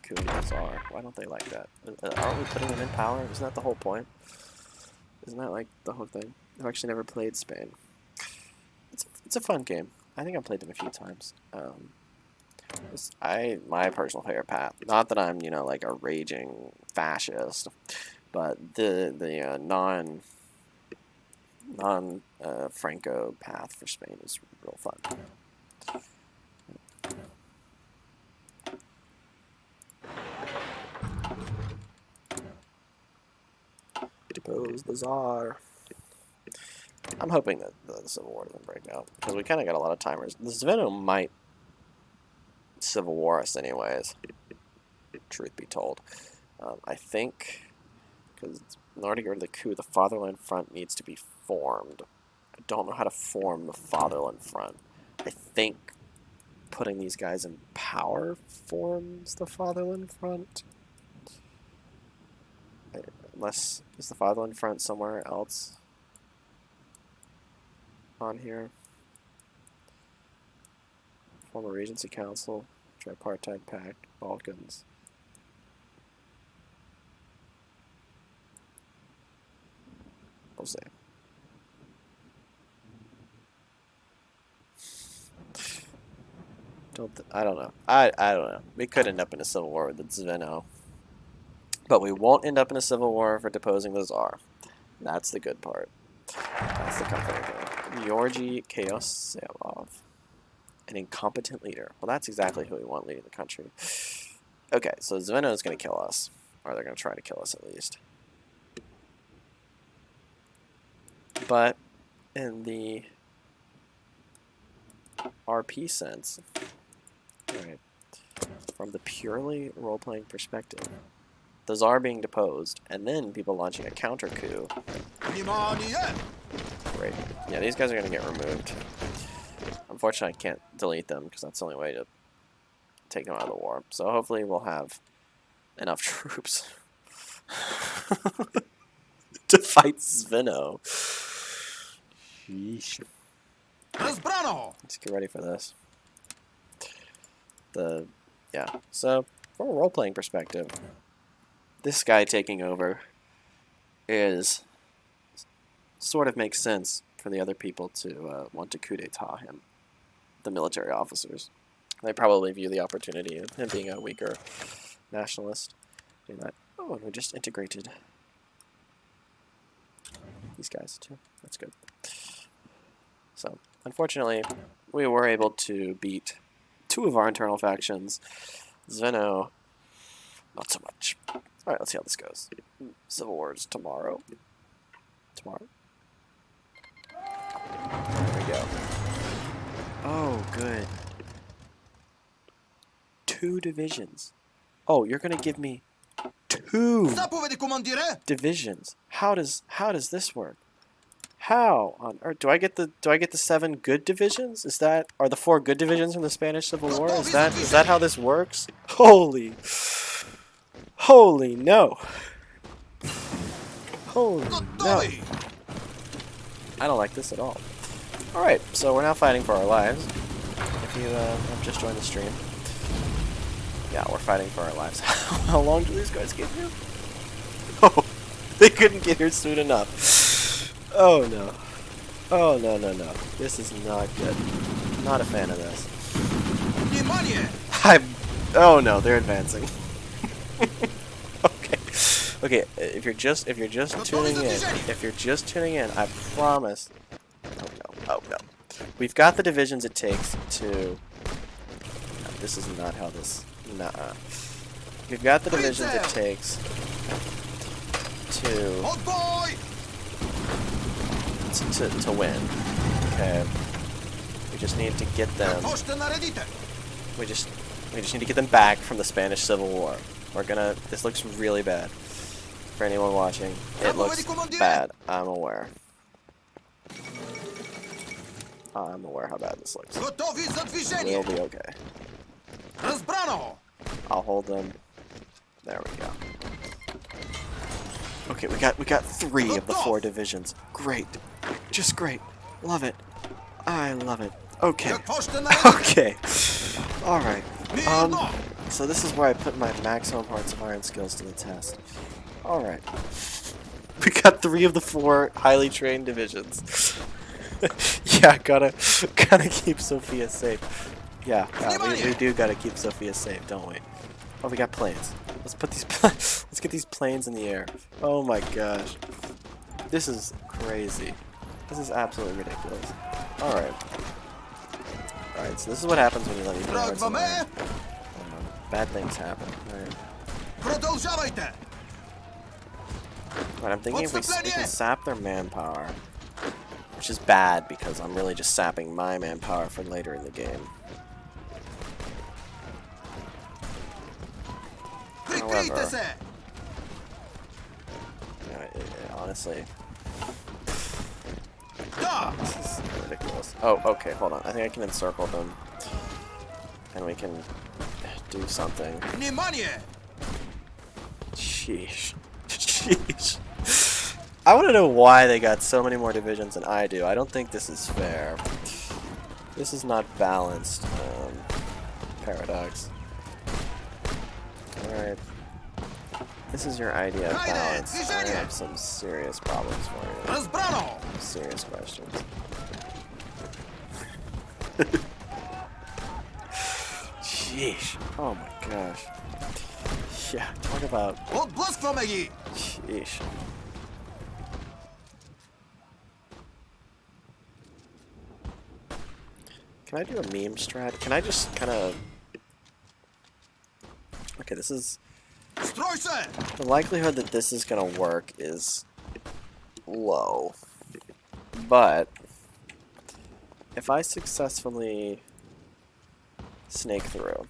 coup Tsar? Why don't they like that? Aren't we putting them in power? Isn't that the whole point? Isn't that like the whole thing? I've actually never played Spain. It's a fun game. I think I've played them a few times. My personal favorite path. Not that I'm like a raging fascist, but the non Franco path for Spain is real fun. Depose the Tsar. I'm hoping that the Civil War doesn't break out because we kind of got a lot of timers. The Zveno might civil war us anyways, truth be told. I think, because in order to get rid of the coup, the Fatherland Front needs to be formed. I don't know how to form the Fatherland Front. I think putting these guys in power forms the Fatherland Front. Unless, is the Fatherland Front somewhere else on here? Former Regency Council, Tripartite Pact, Balkans. We'll see. I don't know. I don't know. We could end up in a civil war with the Zveno. But we won't end up in a civil war for deposing the Tsar. That's the good part. That's the comforting thing. Georgy Chaoselov. An incompetent leader. Well, that's exactly who we want leading the country. Okay, so Zveno is going to kill us. Or they're going to try to kill us at least. But in the RP sense, right, from the purely role-playing perspective, the Tsar being deposed, and then people launching a counter coup. Great. Yeah, these guys are going to get removed. Unfortunately, I can't delete them because that's the only way to take them out of the war. So hopefully we'll have enough troops to fight Zveno. Yeesh. Let's get ready for this. Yeah. So from a role-playing perspective, this guy taking over is sort of makes sense for the other people to want to coup d'etat him. The military officers. They probably view the opportunity of him being a weaker nationalist. Do that. Oh, and we just integrated these guys too. That's good. So, unfortunately, we were able to beat 2 of our internal factions. Zveno, not so much. Alright, let's see how this goes. Civil Wars tomorrow. Tomorrow? There we go. Oh, good. 2 divisions. Oh, you're gonna give me 2 divisions. How does this work? How on earth do I get the 7 good divisions? Are the 4 good divisions from the Spanish Civil War? Is that how this works? Holy no. Holy no. I don't like this at all. Alright, so we're now fighting for our lives. If you have just joined the stream. Yeah, we're fighting for our lives. How long do these guys get here? Oh, they couldn't get here soon enough. Oh no. Oh no. This is not good. Not a fan of this. Oh no, they're advancing. Okay, if you're just tuning in, I promise. Oh no. We've got the divisions it takes to. No, this is not how this. Nuh-uh. We've got the divisions it takes to win. Okay. We just need to get them. We just need to get them back from the Spanish Civil War. This looks really bad. For anyone watching, it looks bad. I'm aware. I'm aware how bad this looks. We'll be okay. I'll hold them. There we go. Okay, we got 3 of the 4 divisions. Great. Just great. Love it. I love it. Okay. Okay. Alright. So this is where I put my maximum Hearts of Iron skills to the test. Alright. We got 3 of the 4 highly trained divisions. Yeah, gotta keep Sophia safe. Yeah, we do gotta keep Sophia safe, don't we? Oh, we got planes. Let's get these planes in the air. Oh my gosh. This is crazy. This is absolutely ridiculous. Alright. Alright, so this is what happens when you let me play Hearts of Iron. Bad things happen. Alright. But I'm thinking if we can sap their manpower, which is bad because I'm really just sapping my manpower for later in the game. However, honestly, this is ridiculous. Oh, okay, hold on. I think I can encircle them, and we can do something. Sheesh. Sheesh. I want to know why they got so many more divisions than I do. I don't think this is fair. This is not balanced. Paradox. Alright. This is your idea of balance. I have some serious problems for you. Serious questions. Sheesh. Oh my gosh. Yeah, talk about... Sheesh. Can I do a meme strat? Can I just kind of... Okay, this is... The likelihood that this is going to work is low. But if I successfully snake through,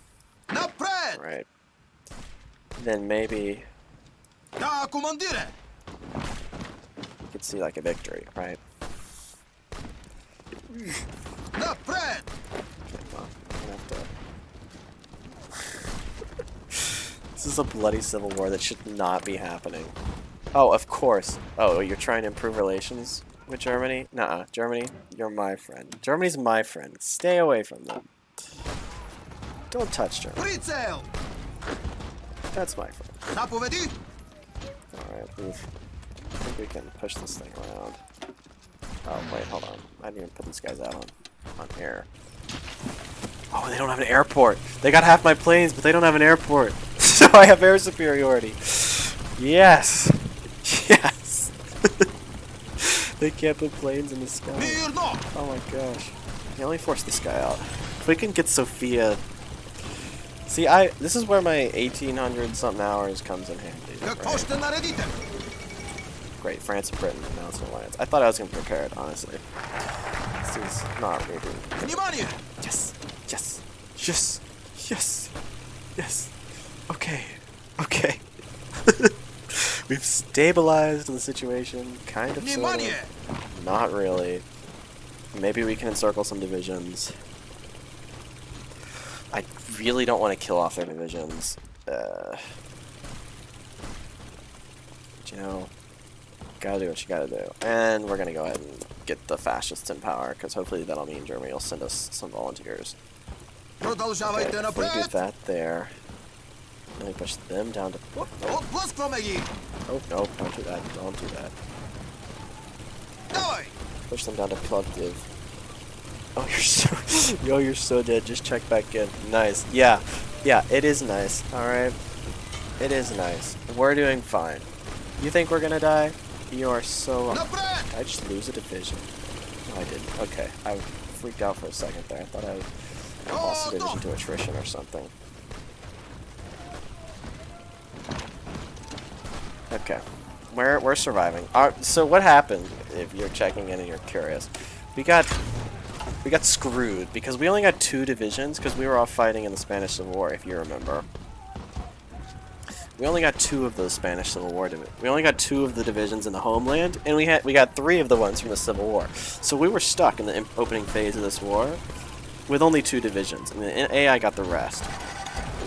right, then maybe you could see like a victory, right? Okay, well, I'm gonna have to... This is a bloody civil war that should not be happening. Oh, of course. Oh, you're trying to improve relations with Germany? Nuh-uh. Germany, you're my friend. Germany's my friend. Stay away from them. Don't touch Germany. That's my friend. Alright, I think we can push this thing around. Oh, wait, hold on. I didn't even put these guys out on air. Oh, they don't have an airport. They got half my planes, but they don't have an airport. So I have air superiority. Yes. Yes. They can't put planes in the sky. Oh my gosh. Yeah, let me force this guy out. If we can get Sofia... See, this is where my 1800 something hours comes in handy. Right? Great, France and Britain announced an alliance. I thought I was going to prepare it, honestly. This is not really... Yes! Yes! Yes! Yes! Yes! Okay. Okay. We've stabilized the situation, kind of, sort of. Not really. Maybe we can encircle some divisions. I really don't want to kill off their divisions. But, you know, gotta do what you gotta do. And we're gonna go ahead and get the fascists in power, because hopefully that'll mean Germany will send us some volunteers. Okay, if we do that there. Let me push them down to... Oh, no, don't do that. Don't do that. Push them down to Plovdiv. Oh, you're so... Yo, you're so dead. Just check back in. Nice. Yeah. Yeah, it is nice. Alright? It is nice. We're doing fine. You think we're gonna die? You are so... Did I just lose a division? No, I didn't. Okay. I freaked out for a second there. I thought I lost a division to attrition or something. Okay, we're surviving. So what happened? If you're checking in and you're curious, we got screwed because we only got 2 divisions because we were all fighting in the Spanish Civil War. If you remember, we only got 2 of those Spanish Civil War. We only got 2 of the divisions in the homeland, and we got 3 of the ones from the Civil War. So we were stuck in the opening phase of this war with only 2 divisions, and the AI got the rest.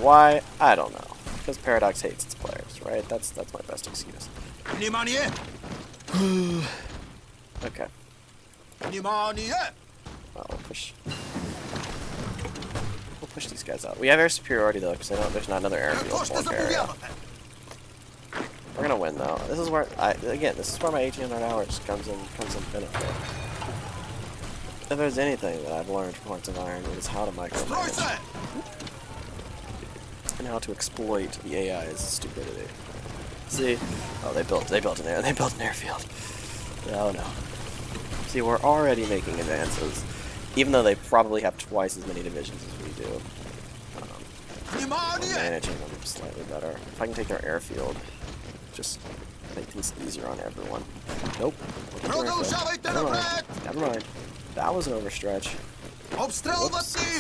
Why? I don't know. Because Paradox hates its players, right? That's my best excuse. Okay. Well, we'll push these guys out. We have air superiority though, because there's not another airfield in Bulgaria. We're gonna win though. This is where this is where my 1800 hours comes in benefit. If there's anything that I've learned from Hearts of Iron, it is how to micromanage. And how to exploit the AI's stupidity. See? Oh, they built an airfield. Oh no. See, we're already making advances, even though they probably have twice as many divisions as we do. We're managing them slightly better. If I can take their airfield, just make things easier on everyone. Nope. Never mind. That was an overstretch. Oops,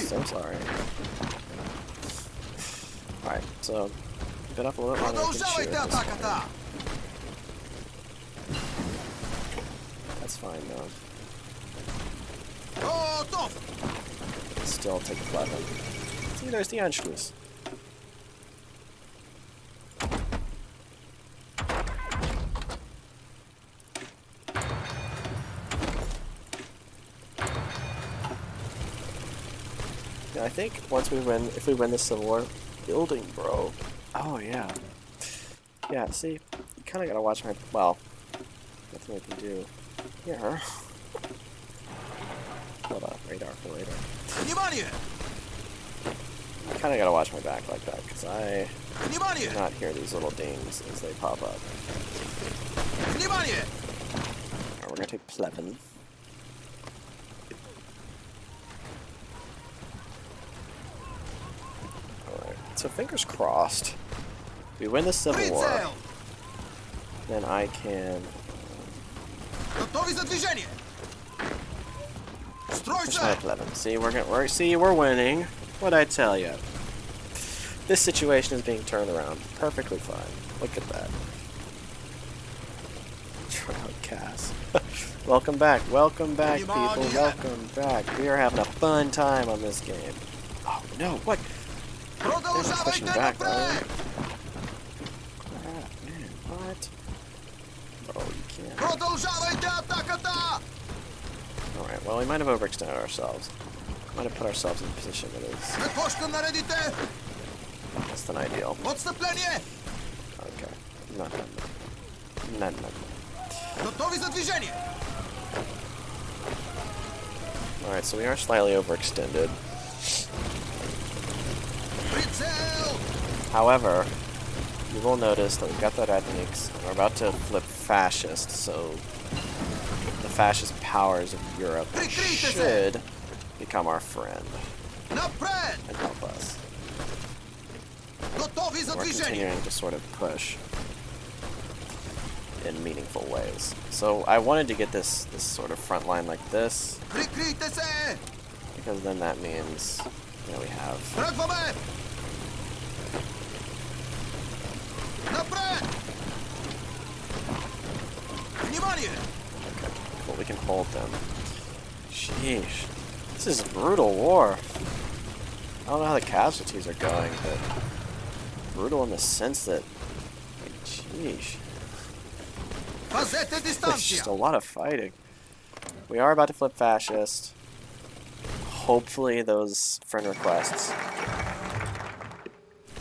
so sorry. Alright, so bit off a little bit longer than I can chew at this point. That's fine though. Still take the weapon. See, there's the Anschluss. Yeah, I think once we win, if we win the Civil War, building, bro. Oh yeah. Yeah, see, you kind of gotta watch my. Well, nothing we can do here. Hold on, radar for radar. I kind of gotta watch my back like that, because I do not hear these little dings as they pop up. Alright, we're gonna take Plevin. Alright, so fingers crossed. We win the Civil War, then I can... See, we're winning. What'd I tell you? This situation is being turned around perfectly fine. Look at that. Cass. Welcome back, people. Welcome back. We are having a fun time on this game. Oh no! What? They're pushing back, though. Crap, man! What? Oh, you can't. Alright, well, we might have overextended ourselves. Might have put ourselves in a position that is less than ideal. What's the plan here? Okay. No. Alright, so we are slightly overextended. However, you will notice that we've got the Ratniks, and we're about to flip fascist, so the fascist powers of Europe should become our friend and help us. We're continuing to sort of push in meaningful ways. So I wanted to get this sort of front line like this, because then that means, you know, we have okay, cool, we can hold them. Sheesh. This is a brutal war. I don't know how the casualties are going, but brutal in the sense that, like, sheesh. There's just a lot of fighting. We are about to flip fascist. Hopefully those friend requests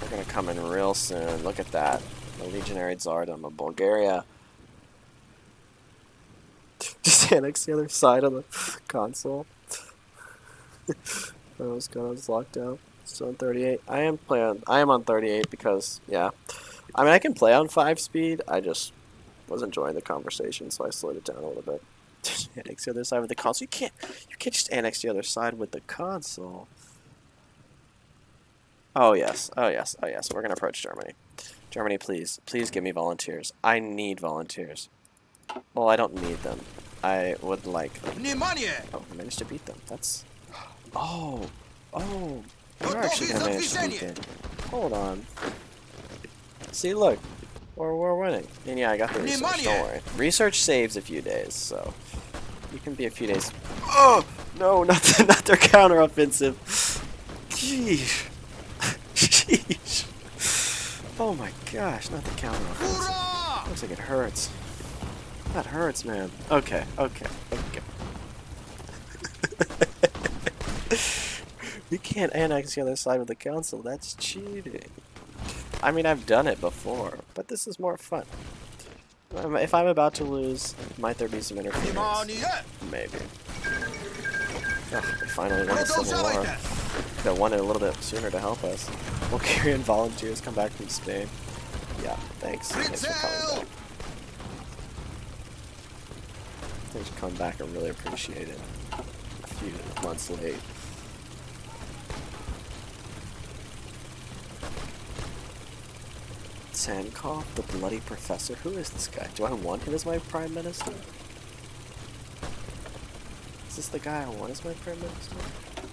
are going to come in real soon. Look at that. The Legionary Tsardom of Bulgaria. Just annex the other side of the console. I was locked out. Still on 38. I am on 38 because, yeah. I mean, I can play on 5 speed. I just was enjoying the conversation, so I slowed it down a little bit. Annex the other side with the console. You can't just annex the other side with the console. Oh yes. We're gonna approach Germany. Germany, please give me volunteers. I need volunteers. Well, I don't need them. I would like them. Oh, I managed to beat them. That's... Oh! We're actually gonna manage to beat them. Hold on. See, look. We're winning. And yeah, I got the research, don't worry. Research saves a few days, so... You can be a few days... Oh! No, not their counteroffensive. Jeez. Sheesh. Oh my gosh, not the counteroffensive. Looks like it hurts. That hurts, man. Okay. You can't annex the other side of the council. That's cheating. I mean, I've done it before, but this is more fun. If I'm about to lose, might there be some interference? Maybe. Oh, we finally won the Civil War. Could have won it a little bit sooner to help us. Bulgarian volunteers come back from Spain. Yeah, thanks. Thanks for coming back. Thanks for coming back. I really appreciate it. A few months late. Sankov, the bloody professor? Who is this guy? Do I want him as my prime minister? Is this the guy I want as my prime minister?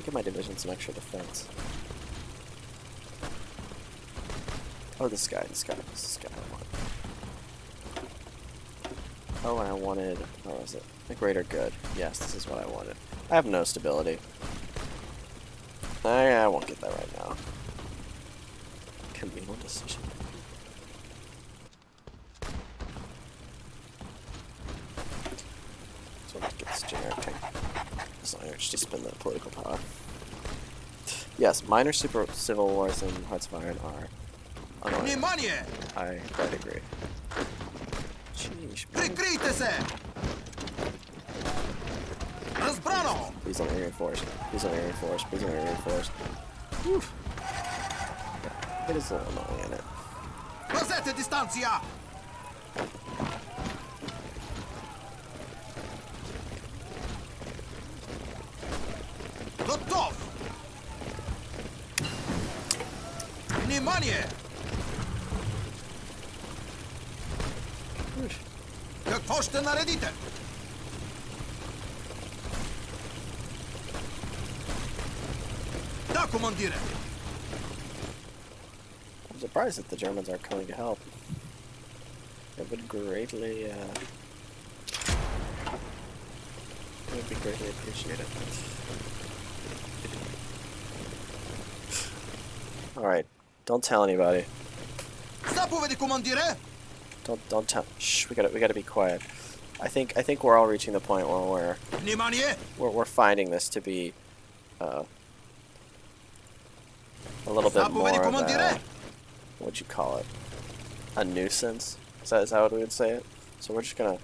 Give my division some extra defense. Oh, this guy I want. Oh, and I wanted, what was it? The greater good. Yes, this is what I wanted. I have no stability. I won't get that right now. Communal decision. So let's get this generic thing. As long as just to spin the political power. Yes, minor super civil wars in Hearts of Iron are annoying. I quite agree. Sheesh, man. Please don't reinforce. Please don't reinforce. Please don't reinforce. Whew. Yeah, it is a little annoying, isn't it? Как хочете наредите? Да, командире. I'm surprised that the Germans aren't coming to help. It would greatly, it would be greatly appreciated. Alright, don't tell anybody. Заповеди, командире. Don't tell. Shh, we gotta be quiet. I think we're all reaching the point where we're finding this to be a little bit more of a, what'd you call it? A nuisance? Is that how we would say it? So we're just gonna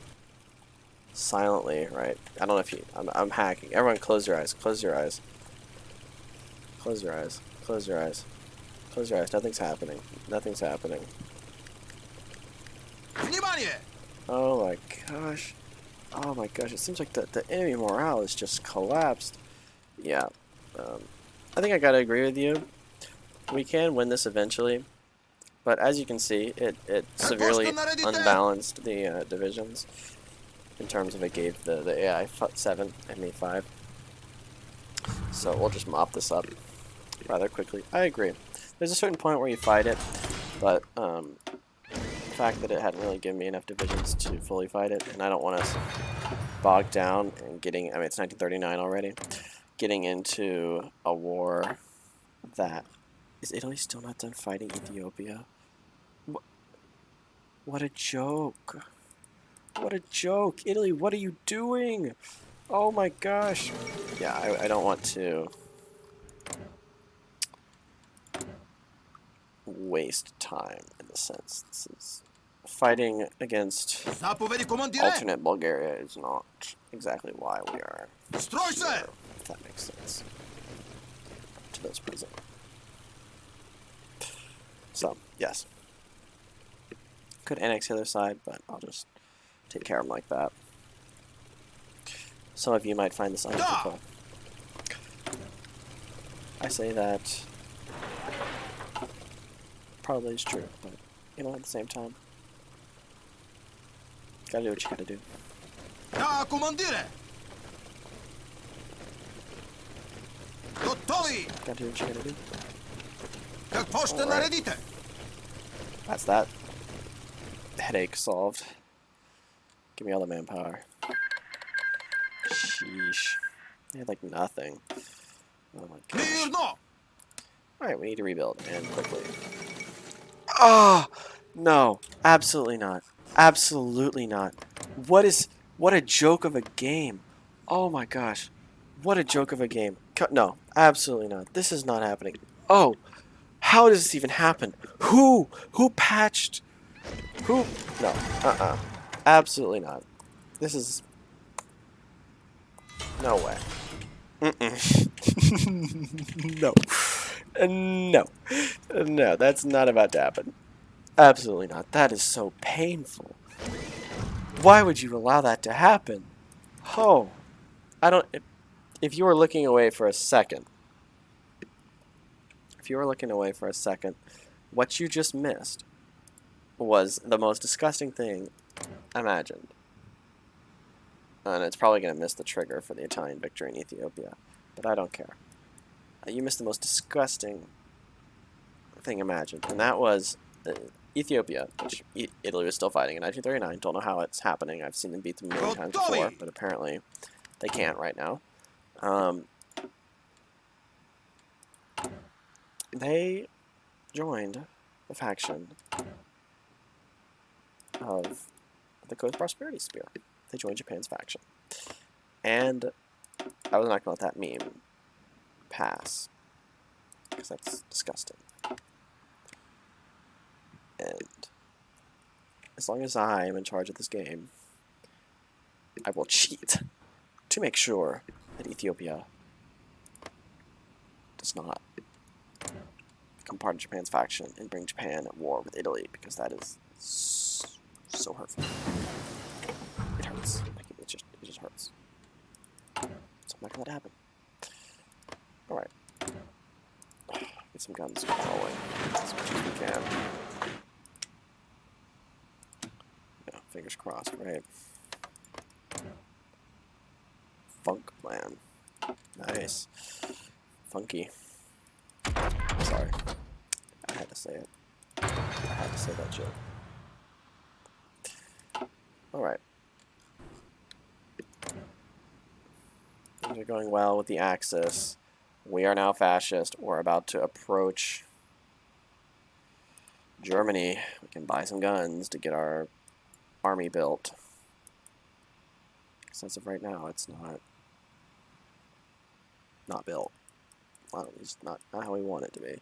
silently, right? I don't know if you. I'm hacking. Everyone, close your eyes. Close your eyes. Close your eyes. Close your eyes. Close your eyes. Nothing's happening. Nothing's happening. Oh my gosh. Oh my gosh. It seems like the enemy morale is just collapsed. Yeah. I think I gotta agree with you. We can win this eventually. But as you can see, it severely unbalanced the divisions. In terms of it gave the AI 7 and me 5. So we'll just mop this up rather quickly. I agree. There's a certain point where you fight it, but the fact that it hadn't really given me enough divisions to fully fight it, and I don't want us bogged down and getting, I mean, it's 1939 already, getting into a war that, is Italy still not done fighting Ethiopia? What a joke. What a joke. Italy, what are you doing? Oh my gosh. Yeah, I don't want to waste time in the sense. This is fighting against alternate Bulgaria is not exactly why we are here, if that makes sense to those present. So, yes. Could annex the other side, but I'll just take care of them like that. Some of you might find this unethical. I say that probably is true, but you know, at the same time, gotta do what you gotta do. Да, командире. Готови. Gotta do what you gotta do. Какво ще наредите? That's that. Headache solved. Give me all the manpower. Sheesh. They had like nothing. Oh my gosh. Alright, we need to rebuild, and quickly. Oh! No. Absolutely not. Absolutely not. What a joke of a game. Oh my gosh. What a joke of a game. No, absolutely not. This is not happening. Oh! How does this even happen? Who patched? Who? No. Absolutely not. This is... No way. No. No. No, that's not about to happen. Absolutely not. That is so painful. Why would you allow that to happen? Oh. I don't... If you were looking away for a second... what you just missed was the most disgusting thing imagined. And it's probably going to miss the trigger for the Italian victory in Ethiopia. But I don't care. You missed the most disgusting thing imagined. And that was Ethiopia, which Italy was still fighting in 1939. Don't know how it's happening. I've seen them beat them a million times before, but apparently they can't right now. They joined the faction of the Coast Prosperity Spear. They joined Japan's faction. And I was not going to let that meme pass, because that's disgusting. And as long as I am in charge of this game, I will cheat to make sure that Ethiopia does not become part of Japan's faction and bring Japan at war with Italy, because that is so hurtful. It hurts. Like, it just hurts. So I'm not gonna let it happen. Alright. Get some guns rolling as much as we can. Yeah, fingers crossed, right? Funk plan. Nice. Funky. Sorry. I had to say it. I had to say that joke. Alright. Things are going well with the Axis. We are now fascist. We're about to approach Germany. We can buy some guns to get our army built. Because as of right now, it's not built. Well, it's not how we want it to be.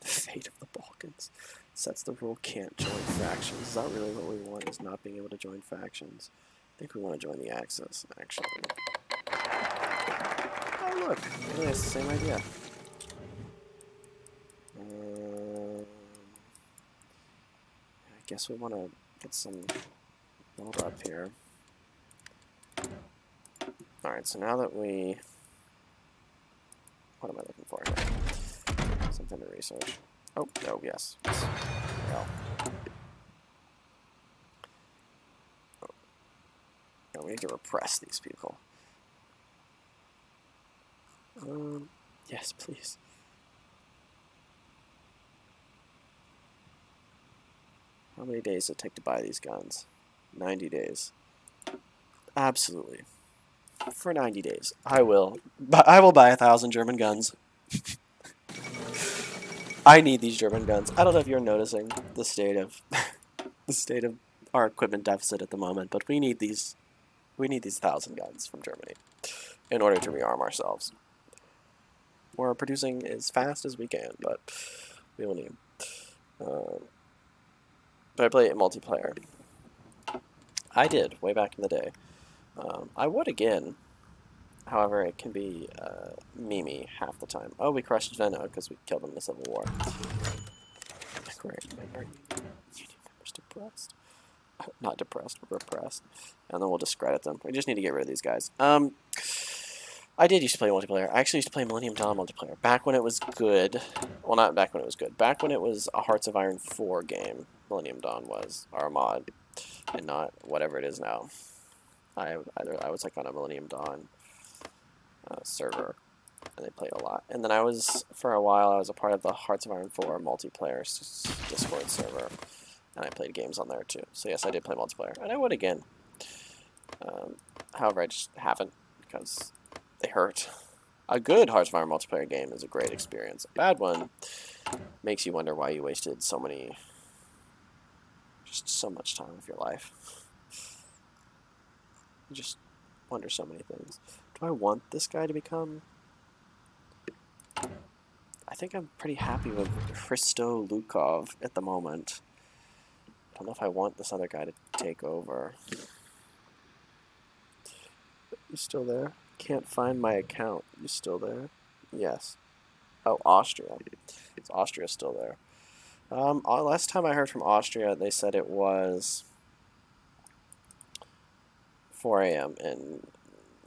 The fate of the Balkans sets the rule can't join factions. Is that really what we want, is not being able to join factions? I think we want to join the Axis, actually. Oh, look. Really, it's the same idea. I guess we want to get some build up here. Alright, so now that we... What am I looking for here? Something to research. Oh, yes. Well. Oh. No, we need to repress these people. Yes, please. How many days does it take to buy these guns? 90 days. Absolutely. For 90 days. I will buy 1,000 German guns. I need these German guns. I don't know if you're noticing the state of our equipment deficit at the moment, but we need these 1,000 guns from Germany in order to rearm ourselves. We're producing as fast as we can, but we will need them. But I play it multiplayer. I did way back in the day. I would again. However, it can be memey half the time. Oh, we crushed Venno because we killed them in the Civil War. Great. Are Union members depressed? Not depressed, but repressed. And then we'll discredit them. We just need to get rid of these guys. I did used to play multiplayer. I actually used to play Millennium Dawn multiplayer. Back when it was good. Well, not back when it was good. Back when it was a Hearts of Iron 4 game. Millennium Dawn was our mod. And not whatever it is now. I was like on a Millennium Dawn server, and they played a lot. And then for a while, I was a part of the Hearts of Iron 4 multiplayer Discord server, and I played games on there too. So yes, I did play multiplayer, and I would again. However, I just haven't, because they hurt. A good Hearts of Iron multiplayer game is a great experience. A bad one makes you wonder why you wasted so much time of your life. You just wonder so many things. Do I want this guy to become... I think I'm pretty happy with Hristo Lukov at the moment. I don't know if I want this other guy to take over. You still there? Can't find my account. You still there? Yes. Oh, Austria. Is Austria still there? Last time I heard from Austria, they said it was 4 a.m. in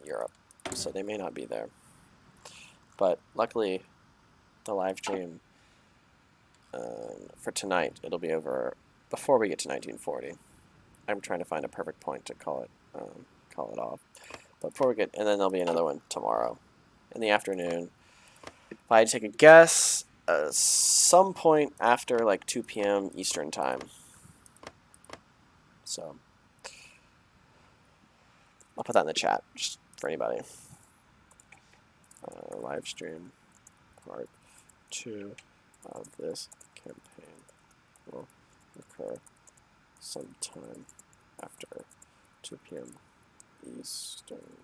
Europe, so they may not be there. But luckily, the live stream for tonight, it'll be over before we get to 1940. I'm trying to find a perfect point to call it off. But before we and then there'll be another one tomorrow in the afternoon. If I had to take a guess, some point after like 2 p.m. Eastern time. So I'll put that in the chat just for anybody. Live stream part 2 of this campaign will occur sometime after 2 p.m. Eastern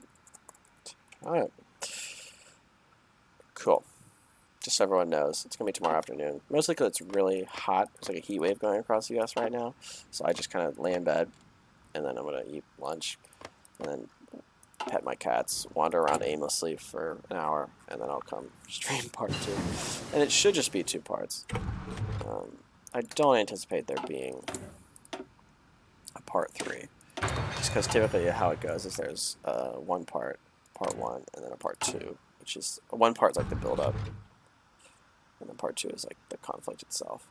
time. Cool. Just so everyone knows, it's going to be tomorrow afternoon. Mostly because it's really hot. There's like a heat wave going across the U.S. right now. So I just kind of lay in bed, and then I'm going to eat lunch, and then pet my cats, wander around aimlessly for an hour, and then I'll come stream part 2. And it should just be 2 parts. I don't anticipate there being a part 3. Just because typically how it goes is there's one part 1, and then a part 2, which is one part's like the build-up. And then part 2 is like the conflict itself.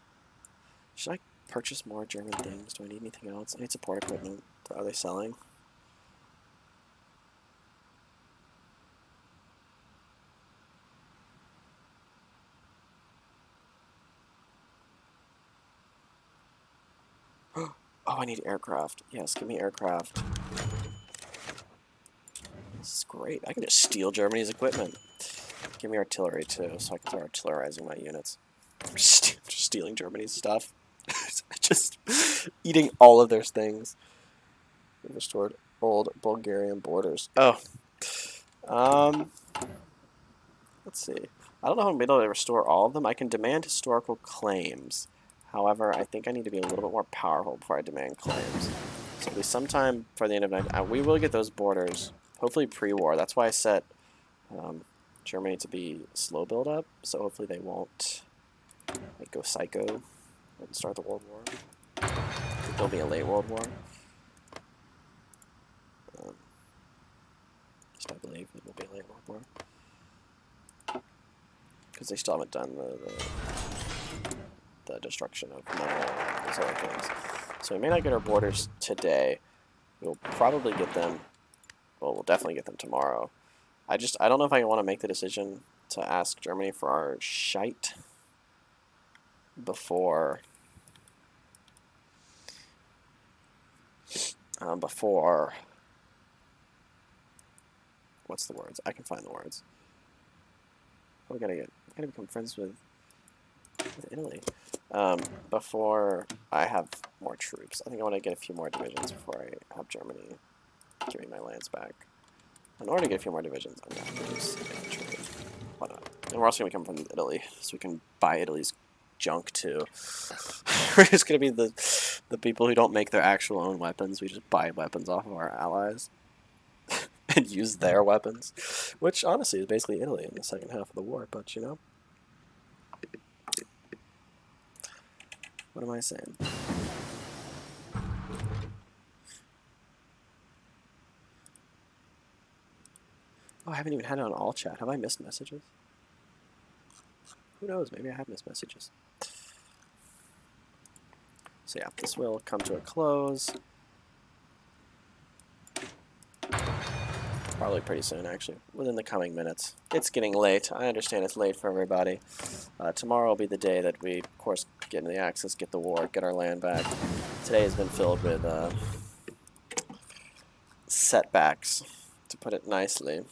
Should I purchase more German things? Do I need anything else? I need support equipment. Are they selling? Oh, I need aircraft. Yes, give me aircraft. This is great. I can just steal Germany's equipment. Give me artillery too, so I can start artillerizing my units. Just stealing Germany's stuff. Just eating all of their things. Restored old Bulgarian borders. Oh. Let's see. I don't know if I'm able to restore all of them. I can demand historical claims. However, I think I need to be a little bit more powerful before I demand claims. So it'll be sometime for the end of the night. We will get those borders. Hopefully pre-war. That's why I set Germany to be slow build-up. So hopefully they won't like go psycho and start the World War. There'll be a late World War. Just I believe it will be a late World War. Because they still haven't done the destruction of metal and those other things. So we may not get our borders today. We'll probably get them, well, we'll definitely get them tomorrow. I don't know if I want to make the decision to ask Germany for our shite before what's the words? I can find the words. I gotta become friends with Italy. Before I have more troops. I think I want to get a few more divisions before I have Germany give me my lands back. In order to get a few more divisions, I'm going to have to produce infantry. Why not? And we're also going to come from Italy, so we can buy Italy's junk too. We're just going to be the people who don't make their actual own weapons. We just buy weapons off of our allies and use their weapons, which honestly is basically Italy in the second half of the war, but you know. What am I saying? Oh, I haven't even had it on all chat. Have I missed messages? Who knows? Maybe I have missed messages. So yeah, this will come to a close. Probably pretty soon, actually. Within the coming minutes. It's getting late. I understand it's late for everybody. Tomorrow will be the day that we, of course, get into the Axis, get the war, get our land back. Today has been filled with setbacks, to put it nicely.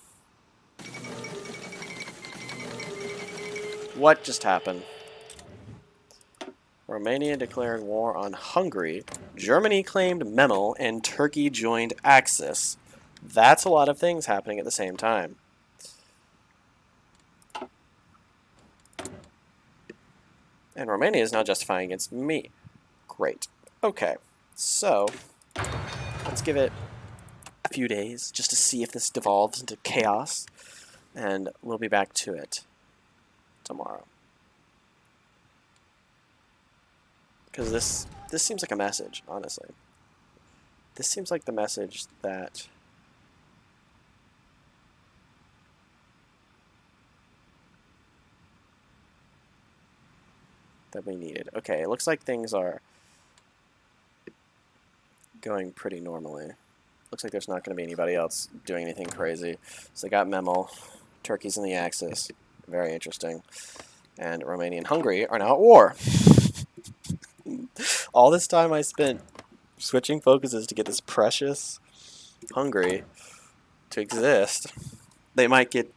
What just happened? Romania declared war on Hungary, Germany claimed Memel, and Turkey joined Axis. That's a lot of things happening at the same time. And Romania is now justifying against me. Great. Okay, so let's give it a few days just to see if this devolves into chaos, and we'll be back to it tomorrow. Because this seems like a message, honestly. This seems like the message that we needed. Okay, it looks like things are going pretty normally. Looks like there's not going to be anybody else doing anything crazy. So they got Memel. Turkey's in the Axis. Very interesting. and Romania and Hungary are now at war. All this time I spent switching focuses to get this precious Hungary to exist. They might get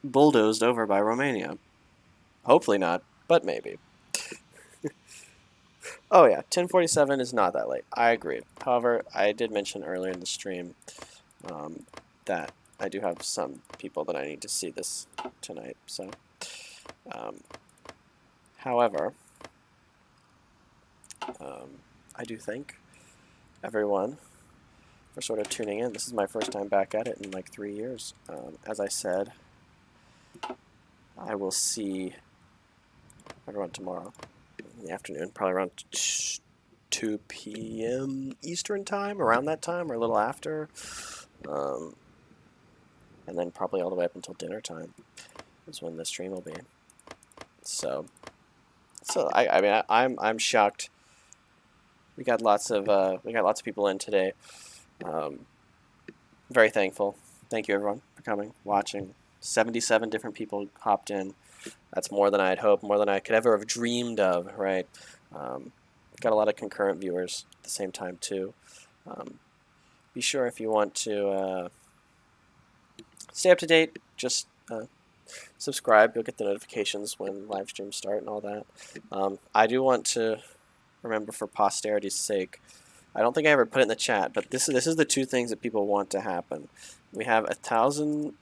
bulldozed over by Romania. Hopefully not, but maybe. Oh yeah, 10:47 is not that late. I agree. However, I did mention earlier in the stream that I do have some people that I need to see this tonight. So, however, I do thank everyone for sort of tuning in. This is my first time back at it in like 3 years. As I said, I will see everyone tomorrow in the afternoon, probably around 2 p.m. Eastern time, around that time, or a little after. And then probably all the way up until dinner time is when the stream will be. So I mean I'm shocked. We got lots of people in today. Very thankful. Thank you everyone for coming, watching. 77 different people hopped in. That's more than I had hoped, more than I could ever have dreamed of, right? Got a lot of concurrent viewers at the same time too. Be sure if you want to stay up to date, just subscribe. You'll get the notifications when live streams start and all that. I do want to remember, for posterity's sake, I don't think I ever put it in the chat, but this is the 2 things that people want to happen. We have 1,000.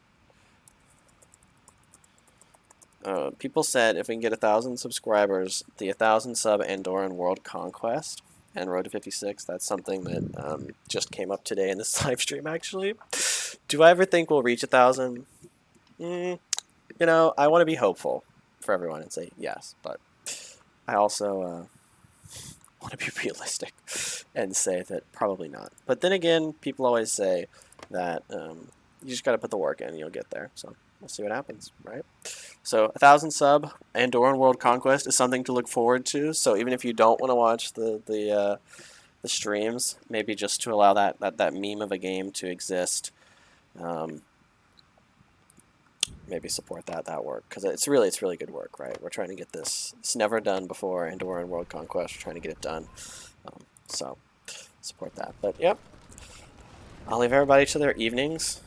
People said if we can get 1,000 subscribers, the 1,000 sub Andorran World Conquest and Road to 56. That's something that just came up today in this live stream. Actually, do I ever think we'll reach 1,000? You know, I want to be hopeful for everyone and say yes, but I also want to be realistic and say that probably not. But then again, people always say that you just got to put the work in and you'll get there. So we'll see what happens, right? So 1,000 sub Andorran World Conquest is something to look forward to. So even if you don't want to watch the streams, maybe just to allow that meme of a game to exist, maybe support that work, because it's really good work, right? We're trying to get this. It's never done before, Andorran World Conquest. We're trying to get it done. So support that. But yep, I'll leave everybody to their evenings.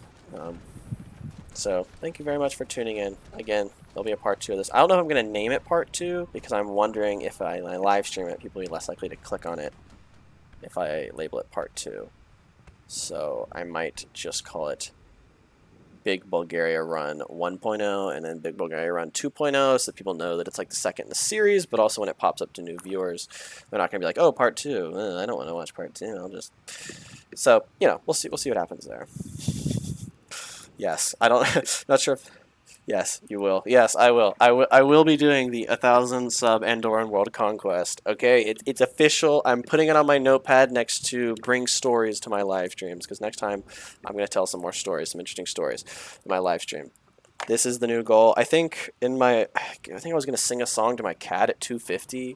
So thank you very much for tuning in. Again, there'll be a part 2 of this. I don't know if I'm going to name it part 2, because I'm wondering if I live stream it, people will be less likely to click on it if I label it part 2. So I might just call it Big Bulgaria Run 1.0 and then Big Bulgaria Run 2.0, so that people know that it's like the second in the series, but also when it pops up to new viewers, they're not going to be like, oh, part 2, I don't want to watch part 2, I'll just... So, you know, we'll see what happens there. Yes, I don't, not sure if, yes, you will. Yes, I will. I will be doing the 1,000 sub Andorran World Conquest. Okay, it's official. I'm putting it on my notepad next to bring stories to my live streams, because next time I'm going to tell some more stories, some interesting stories in my live stream. This is the new goal. I think I was going to sing a song to my cat at 250.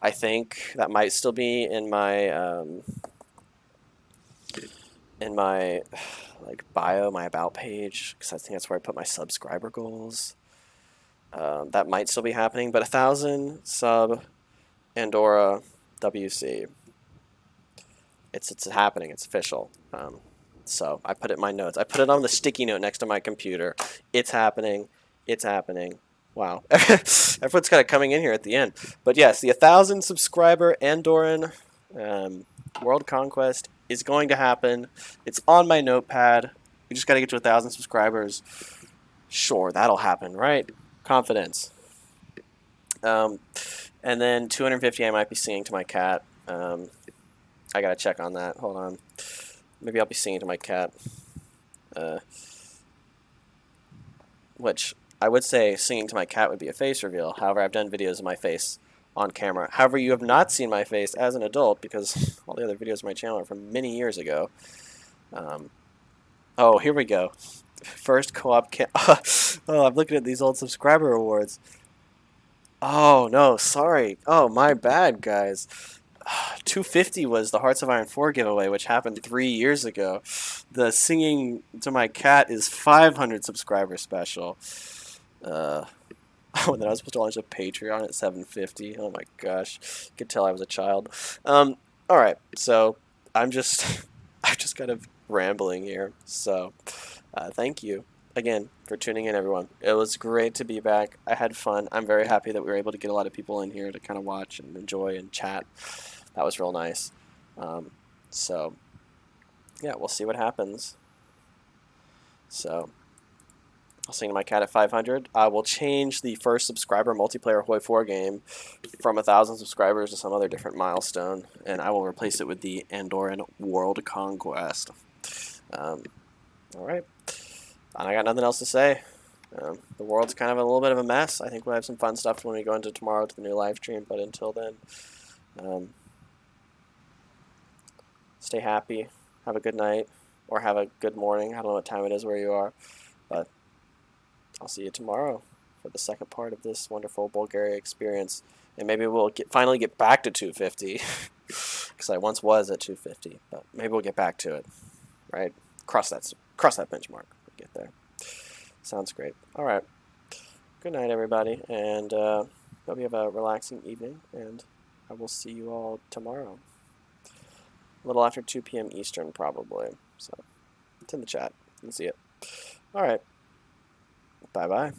I think that might still be in my like bio, my about page, because I think that's where I put my subscriber goals. That might still be happening, but 1,000 sub Andorra WC. It's happening. It's official. So I put it in my notes. I put it on the sticky note next to my computer. It's happening. It's happening. Wow. Everyone's kind of coming in here at the end. But yes, the 1,000 subscriber Andorran World Conquest is going to happen. It's on my notepad. We just got to get to 1,000 subscribers. Sure, that'll happen, right? Confidence. And then 250 I might be singing to my cat. I got to check on that. Hold on. Maybe I'll be singing to my cat. Which I would say singing to my cat would be a face reveal. However, I've done videos of my face on camera. However, you have not seen my face as an adult, because all the other videos on my channel are from many years ago. Oh, here we go. First co-op oh, I'm looking at these old subscriber awards. Oh, no, sorry. Oh, my bad, guys. 250 was the Hearts of Iron 4 giveaway, which happened 3 years ago. The singing to my cat is 500 subscriber special. Oh, and then I was supposed to launch a Patreon at 7:50. Oh my gosh, you could tell I was a child. All right, so I'm just, I'm just kind of rambling here. So, thank you again for tuning in, everyone. It was great to be back. I had fun. I'm very happy that we were able to get a lot of people in here to kind of watch and enjoy and chat. That was real nice. So, yeah, we'll see what happens. So. I'll sing to my cat at 500. I will change the first subscriber multiplayer HoI4 game from 1,000 subscribers to some other different milestone, and I will replace it with the Andorran World Conquest. All right. And I got nothing else to say. The world's kind of a little bit of a mess. I think we'll have some fun stuff when we go into tomorrow to the new live stream, but until then, stay happy, have a good night, or have a good morning. I don't know what time it is where you are, but I'll see you tomorrow for the second part of this wonderful Bulgaria experience. And maybe we'll finally get back to 250, because I once was at 250, but maybe we'll get back to it, right? Cross that benchmark. We'll get there. Sounds great. All right. Good night, everybody, and hope you have a relaxing evening, and I will see you all tomorrow. A little after 2 p.m. Eastern, probably. So it's in the chat. You can see it. All right. Bye-bye.